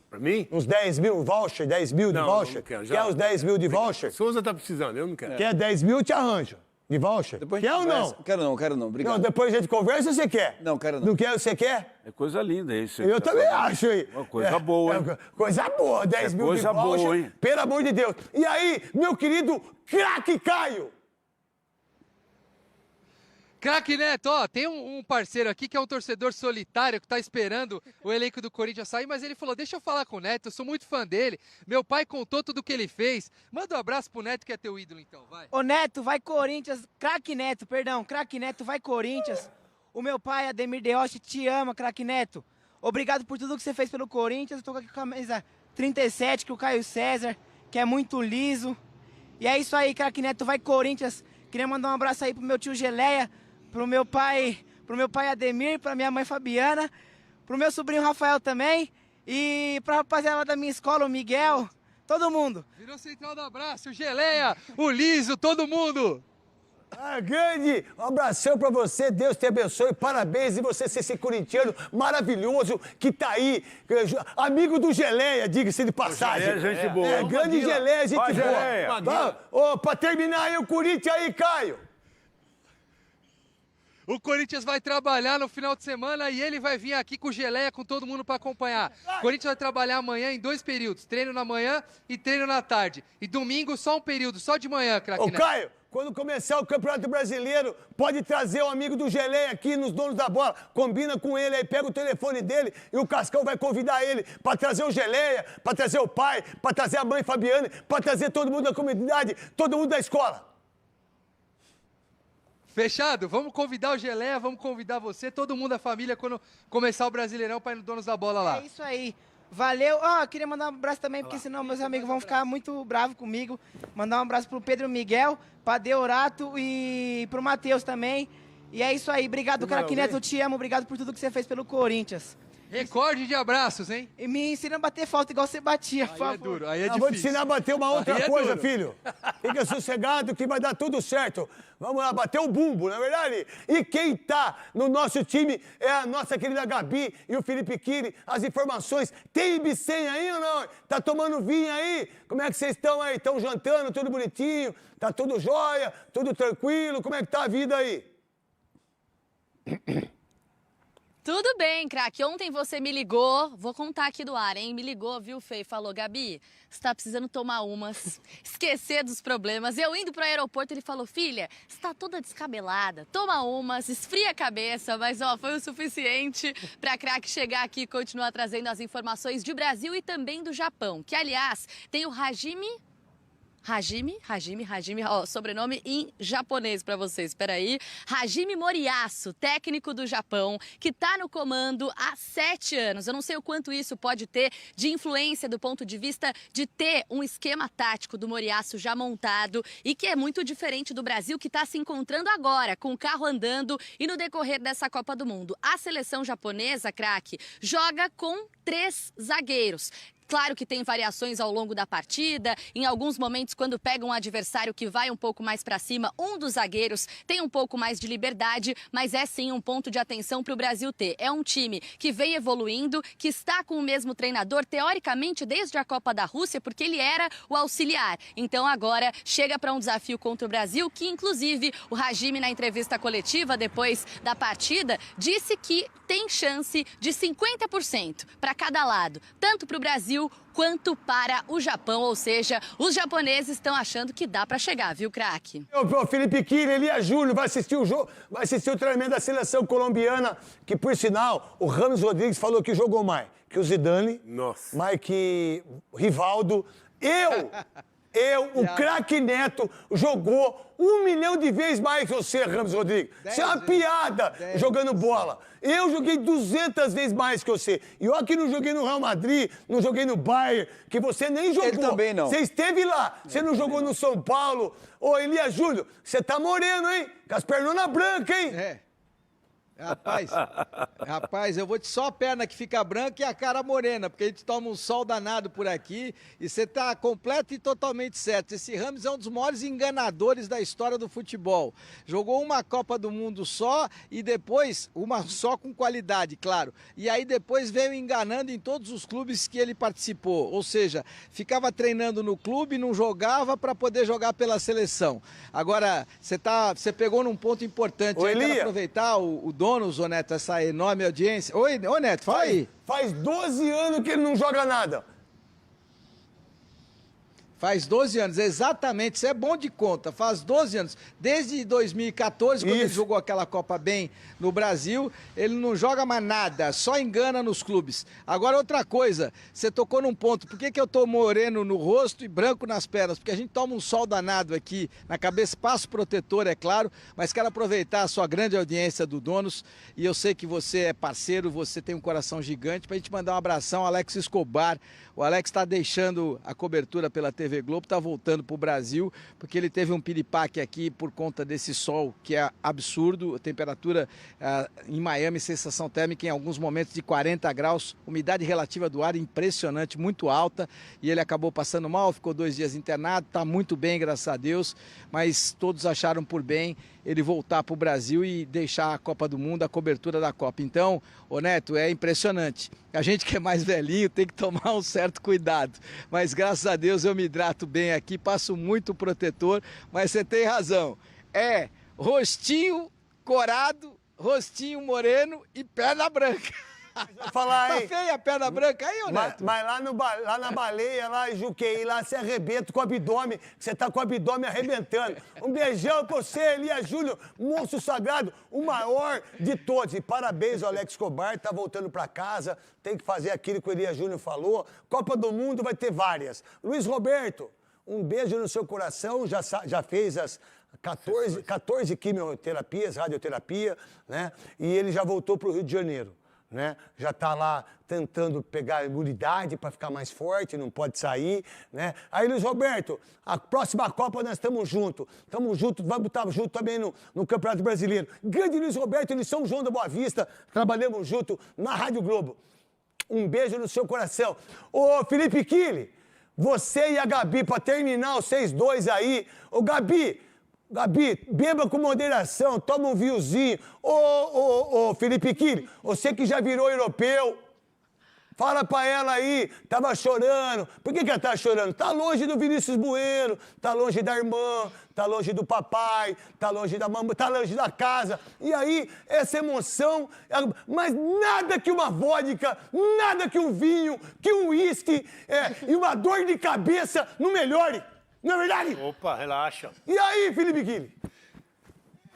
Pra mim? Uns 10 mil voucher, 10 mil de voucher? Não quero. Quer os 10 mil de voucher? Souza tá precisando, eu não quero. Quer 10 mil, eu te arranjo. De voucher? Depois quer ou não? Quero não, obrigado. Não, depois a gente conversa ou você quer? Não, quero não. Não quer, você quer? É coisa linda isso. Eu também acho, hein? Uma coisa boa, hein? Coisa boa, 10 mil de voucher. Coisa boa, hein? Pelo amor de Deus. E aí, meu querido craque Caio? Craque Neto, ó, tem um parceiro aqui que é um torcedor solitário que tá esperando o elenco do Corinthians sair, mas ele falou, deixa eu falar com o Neto, eu sou muito fã dele, meu pai contou tudo o que ele fez. Manda um abraço pro Neto que é teu ídolo então, vai. Ô Neto, vai Corinthians, craque Neto, craque Neto, vai Corinthians. O meu pai, Ademir Deoche, te ama, craque Neto. Obrigado por tudo que você fez pelo Corinthians, eu tô aqui com a camisa 37, que o Caio César, que é muito liso. E é isso aí, craque Neto, vai Corinthians. Queria mandar um abraço aí pro meu tio Geleia, pro meu pai Ademir, pra minha mãe Fabiana, pro meu sobrinho Rafael também e pra rapaziada da minha escola, o Miguel, todo mundo. Virou central do abraço, o Geleia, o Liso, todo mundo. Grande, um abração pra você, Deus te abençoe, parabéns e você ser esse corintiano maravilhoso que tá aí, amigo do Geleia, diga-se de passagem. Geleia, gente boa. Grande Geleia, gente boa. Geleia. Pra terminar aí o Corinthians aí, Caio. O Corinthians vai trabalhar no final de semana e ele vai vir aqui com o Geleia, com todo mundo para acompanhar. O Corinthians vai trabalhar amanhã em 2 períodos, treino na manhã e treino na tarde. E domingo só um período, só de manhã, craque Neto. Caio, Quando começar o Campeonato Brasileiro, pode trazer o amigo do Geleia aqui nos donos da bola. Combina com ele aí, pega o telefone dele e o Cascão vai convidar ele para trazer o Geleia, para trazer o pai, para trazer a mãe Fabiane, para trazer todo mundo da comunidade, todo mundo da escola. Fechado? Vamos convidar o Geleia, vamos convidar você, todo mundo da família, quando começar o Brasileirão, para ir no Donos da Bola lá. É isso aí. Valeu. Ó, queria mandar um abraço também, porque senão meus amigos vão ficar muito bravos comigo. Mandar um abraço pro Pedro Miguel, pra Deorato e pro Matheus também. E é isso aí. Obrigado, Craque Neto, eu te amo. Obrigado por tudo que você fez pelo Corinthians. Recorde de abraços, hein? E me ensina a bater falta igual você batia, por Aí favor. é duro, aí é difícil. Vou te ensinar a bater uma outra coisa, duro. filho. Fica sossegado que vai dar tudo certo. Vamos lá, bater o bumbo, não é verdade? E quem tá no nosso time é a nossa querida Gabi e o Felipe Kiri. As informações, tem Ibicem aí ou não? Tá tomando vinho aí? Como é que vocês estão aí? Estão jantando, tudo bonitinho? Tá tudo jóia? Tudo tranquilo? Como é que tá a vida aí? Tudo bem, craque. Ontem você me ligou, vou contar aqui do ar, hein? Me ligou, viu, Fê? E falou, Gabi, você tá precisando tomar umas, esquecer dos problemas. Eu indo pro aeroporto, ele falou, filha, você tá toda descabelada, toma umas, esfria a cabeça. Mas, ó, foi o suficiente pra craque chegar aqui e continuar trazendo as informações de Brasil e também do Japão. Que, aliás, tem o Hajime, ó, sobrenome em japonês pra vocês, espera aí. Hajime Moriyasu, técnico do Japão, que tá no comando há 7 anos. Eu não sei o quanto isso pode ter de influência do ponto de vista de ter um esquema tático do Moriyasu já montado e que é muito diferente do Brasil, que tá se encontrando agora, com o carro andando e no decorrer dessa Copa do Mundo. A seleção japonesa, craque, joga com 3 zagueiros. Claro que tem variações ao longo da partida. Em alguns momentos, quando pega um adversário que vai um pouco mais para cima, um dos zagueiros tem um pouco mais de liberdade, mas é sim um ponto de atenção para o Brasil ter. É um time que vem evoluindo, que está com o mesmo treinador, teoricamente, desde a Copa da Rússia, porque ele era o auxiliar. Então agora chega para um desafio contra o Brasil, que inclusive o Hajime, na entrevista coletiva depois da partida, disse que tem chance de 50% para cada lado, tanto para o Brasil quanto para o Japão, ou seja, os japoneses estão achando que dá para chegar, viu, craque? O Felipe Kiri, Elias Júnior, vai assistir o jogo, vai assistir o treinamento da seleção colombiana, que, por sinal, o Ramos Rodrigues falou que jogou mais que o Zidane, mais que o Rivaldo. O Craque Neto jogou 1 milhão de vezes mais que você, Ramos Rodrigues. Isso é uma piada jogando bola. Eu joguei 200 vezes mais que você. E eu aqui não joguei no Real Madrid, não joguei no Bayern, que você nem jogou. Ele também não. Você esteve lá, você não jogou no São Paulo. Ô, Elias Júnior, você tá moreno, hein? Com as pernonas brancas, hein? É. Rapaz, eu vou te só a perna que fica branca e a cara morena, porque a gente toma um sol danado por aqui e você tá completo e totalmente certo. Esse Ramos é um dos maiores enganadores da história do futebol. Jogou uma Copa do Mundo só e depois uma só com qualidade, claro. E aí depois veio enganando em todos os clubes que ele participou. Ou seja, ficava treinando no clube, não jogava para poder jogar pela seleção. Agora, você pegou num ponto importante. Eu quero aproveitar o Donos, ô Neto, essa enorme audiência. Oi, ô Neto, fala aí. Faz 12 anos que ele não joga nada. Faz 12 anos, exatamente, isso é bom de conta, faz 12 anos. Desde 2014, quando ele jogou aquela Copa bem no Brasil, ele não joga mais nada, só engana nos clubes. Agora, outra coisa, você tocou num ponto, por que eu tô moreno no rosto e branco nas pernas? Porque a gente toma um sol danado aqui na cabeça, passo protetor, é claro, mas quero aproveitar a sua grande audiência do Donos, e eu sei que você é parceiro, você tem um coração gigante, pra gente mandar um abração ao Alex Escobar. O Alex está deixando a cobertura pela TV Globo, está voltando para o Brasil, porque ele teve um piripaque aqui por conta desse sol, que é absurdo. A temperatura em Miami, sensação térmica em alguns momentos de 40 graus, umidade relativa do ar impressionante, muito alta, e ele acabou passando mal, ficou 2 dias internado, está muito bem, graças a Deus, mas todos acharam por bem ele voltar para o Brasil e deixar a Copa do Mundo, a cobertura da Copa. Então, ô Neto, é impressionante. A gente que é mais velhinho tem que tomar um certo cuidado. Mas graças a Deus eu me hidrato bem aqui, passo muito protetor, mas você tem razão. É rostinho corado, rostinho moreno e perna branca. Vou falar, Tá hein? feia a perna branca aí, ô Neto? Mas lá na baleia, lá em Juqueí, lá você arrebenta com o abdômen, você tá com o abdômen arrebentando. Um beijão pra você, Elias Júnior, monstro sagrado, o maior de todos. E parabéns ao Alex Escobar, tá voltando pra casa, tem que fazer aquilo que o Elias Júnior falou. Copa do Mundo vai ter várias. Luiz Roberto, um beijo no seu coração, já fez as 14 quimioterapias, radioterapia, né? E ele já voltou pro Rio de Janeiro. Né? Já está lá tentando pegar imunidade para ficar mais forte, não pode sair, né? Aí, Luiz Roberto, a próxima Copa nós estamos juntos, vamos estar juntos também no Campeonato Brasileiro. Grande Luiz Roberto, eles São João da Boa Vista, trabalhamos juntos na Rádio Globo. Um beijo no seu coração. Ô, Felipe Kille, você e a Gabi, para terminar vocês dois aí, ô, Gabi, beba com moderação, toma um vinhozinho. Ô, Felipe Kille, você que já virou europeu, fala pra ela aí, tava chorando. Por que ela tá chorando? Tá longe do Vinícius Bueno, tá longe da irmã, tá longe do papai, tá longe da mamãe, tá longe da casa. E aí, essa emoção, mas nada que uma vodka, nada que um vinho, que um uísque e uma dor de cabeça não melhore. Não é verdade? Opa, relaxa. E aí, Felipe Kille?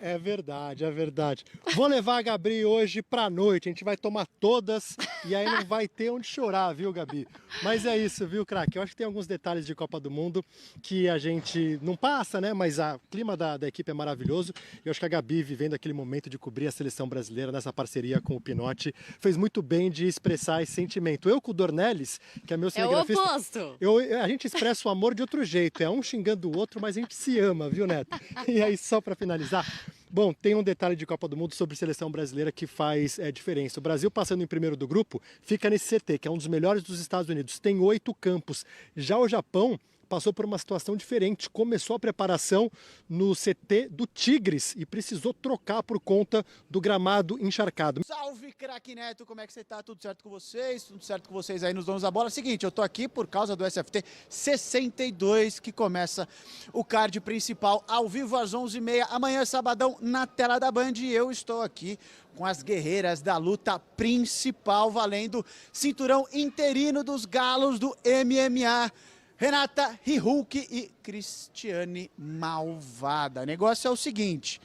É verdade, é verdade. Vou levar a Gabi hoje pra noite, a gente vai tomar todas e aí não vai ter onde chorar, viu, Gabi? Mas é isso, viu, craque? Eu acho que tem alguns detalhes de Copa do Mundo que a gente não passa, né? Mas o clima da equipe é maravilhoso. Eu acho que a Gabi, vivendo aquele momento de cobrir a seleção brasileira nessa parceria com o Pinotti, fez muito bem de expressar esse sentimento. Eu com o Dornelles, que é meu cinegrafista... É o oposto. A gente expressa o amor de outro jeito, é um xingando o outro, mas a gente se ama, viu, Neto? E aí, só pra finalizar... Bom, tem um detalhe de Copa do Mundo sobre seleção brasileira que faz diferença. O Brasil, passando em primeiro do grupo, fica nesse CT, que é um dos melhores dos Estados Unidos. Tem 8 campos. Já o Japão passou por uma situação diferente. Começou a preparação no CT do Tigres e precisou trocar por conta do gramado encharcado. Salve, craque Neto, como é que você tá? Tudo certo com vocês? Tudo certo com vocês aí nos Donos da Bola? Seguinte, eu tô aqui por causa do SFT 62, que começa o card principal ao vivo às 11h30. Amanhã, sabadão, na tela da Band, e eu estou aqui com as guerreiras da luta principal, valendo cinturão interino dos galos do MMA. Renata Rihulk e Cristiane Malvada. O negócio é o seguinte,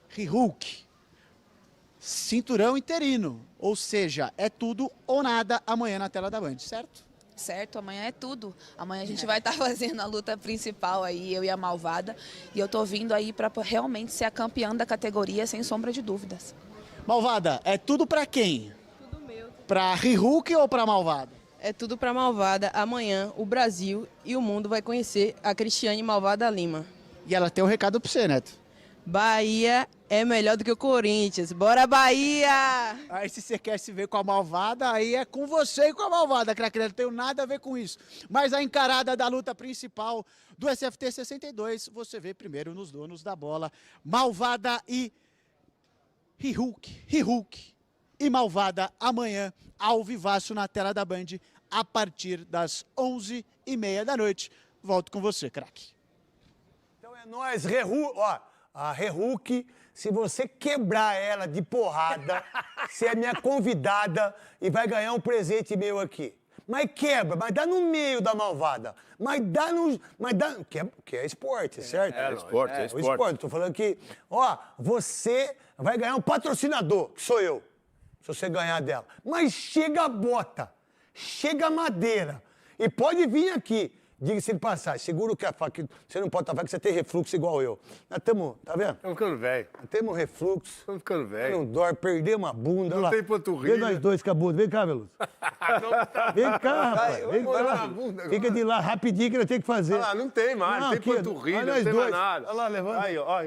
Rihulk, cinturão interino, ou seja, é tudo ou nada amanhã na tela da Band, certo? Certo, amanhã é tudo. Amanhã a gente vai estar fazendo a luta principal aí, eu e a Malvada, e eu tô vindo aí para realmente ser a campeã da categoria, sem sombra de dúvidas. Malvada, é tudo pra quem? Tudo meu. Pra Rihulk ou pra Malvada? É tudo pra Malvada. Amanhã o Brasil e o mundo vai conhecer a Cristiane Malvada Lima. E ela tem um recado pra você, Neto. Bahia é melhor do que o Corinthians. Bora, Bahia! Aí se você quer se ver com a Malvada, aí é com você e com a Malvada, craque. Não tem nada a ver com isso. Mas a encarada da luta principal do SFT 62, você vê primeiro nos Donos da Bola. Malvada e Rihulk e Malvada amanhã, ao vivaço na tela da Band, a partir das 11h30 da noite. Volto com você, craque. Então é nóis, a Rihulk, se você quebrar ela de porrada, você é minha convidada e vai ganhar um presente meu aqui. Mas quebra, mas dá no meio da Malvada. Mas dá no... Que é esporte, certo? É esporte. O esporte. Tô falando que, você vai ganhar um patrocinador, que sou eu, se você ganhar dela. Mas chega a bota, chega a madeira. E pode vir aqui, diga-se de passagem, seguro que a faca, você não pode estar falando que você tem refluxo igual eu. Nós estamos, tá vendo? Estamos ficando velho. Nós temos refluxo. Estamos ficando velho. Não dorme, perdemos a bunda. Não tem panturrilha. Vem nós dois com a bunda. Vem cá, Veloso. Vem cá, rapaz. Vem cá. Fica de lá rapidinho que nós temos que fazer. Ah, não tem mais, não tem panturrilha, não tem mais nada. Olha lá, levanta.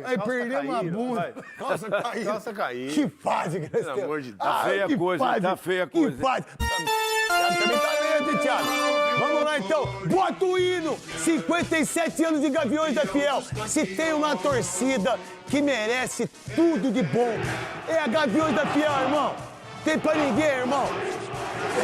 Aí perdemos a bunda. Calça caindo. Calça caindo. Que fase que nós temos. Pelo amor de Deus. Tá feia a coisa, tá feia a coisa. Que fase. Também tá lento, hein, Thiago? Vamos lá, então. Bota o hino. 57 anos de Gaviões da Fiel. Se tem uma torcida que merece tudo de bom, é a Gaviões da Fiel, irmão. Tem pra ninguém, irmão.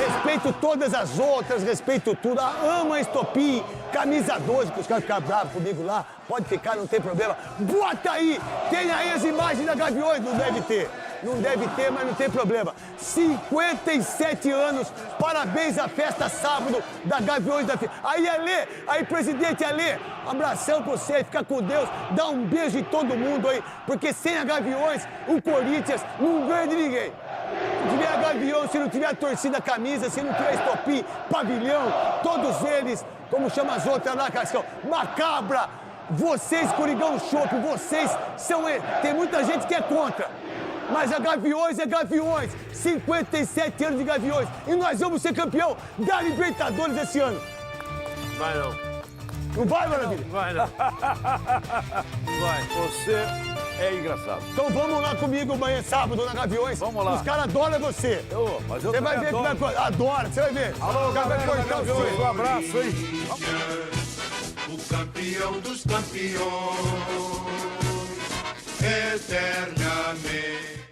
Respeito todas as outras, respeito tudo. Amo a Estopim, camisa 12, que os caras ficam bravos comigo lá. Pode ficar, não tem problema. Bota aí! Tem aí as imagens da Gaviões, não deve ter. Não deve ter, mas não tem problema. 57 anos, parabéns à festa sábado da Gaviões da FIFA. Aí, Ale, aí, presidente Ale, um abração pra você, fica com Deus, dá um beijo em todo mundo aí, porque sem a Gaviões, o Corinthians não ganha de ninguém. Se tiver a Gavião, se não tiver a torcida camisa, se não tiver estopim, pavilhão, todos eles, como chama as outras lá, Cascão, Macabra, vocês, Coringão Chopp, vocês são... Tem muita gente que é contra. Mas a Gaviões é Gaviões. 57 anos de Gaviões. E nós vamos ser campeão da Libertadores esse ano. Vai não. Não vai, Maravilha? Não vai não. Vai, você é engraçado. Então vamos lá comigo amanhã, sábado, na Gaviões. Vamos lá. Os caras adoram você. Mas eu você vai ver que adoro. vai... Adora, você vai ver. Alô, o cara vai galera cortar da o Gaviões, seu. um abraço aí. O campeão dos campeões, eternamente.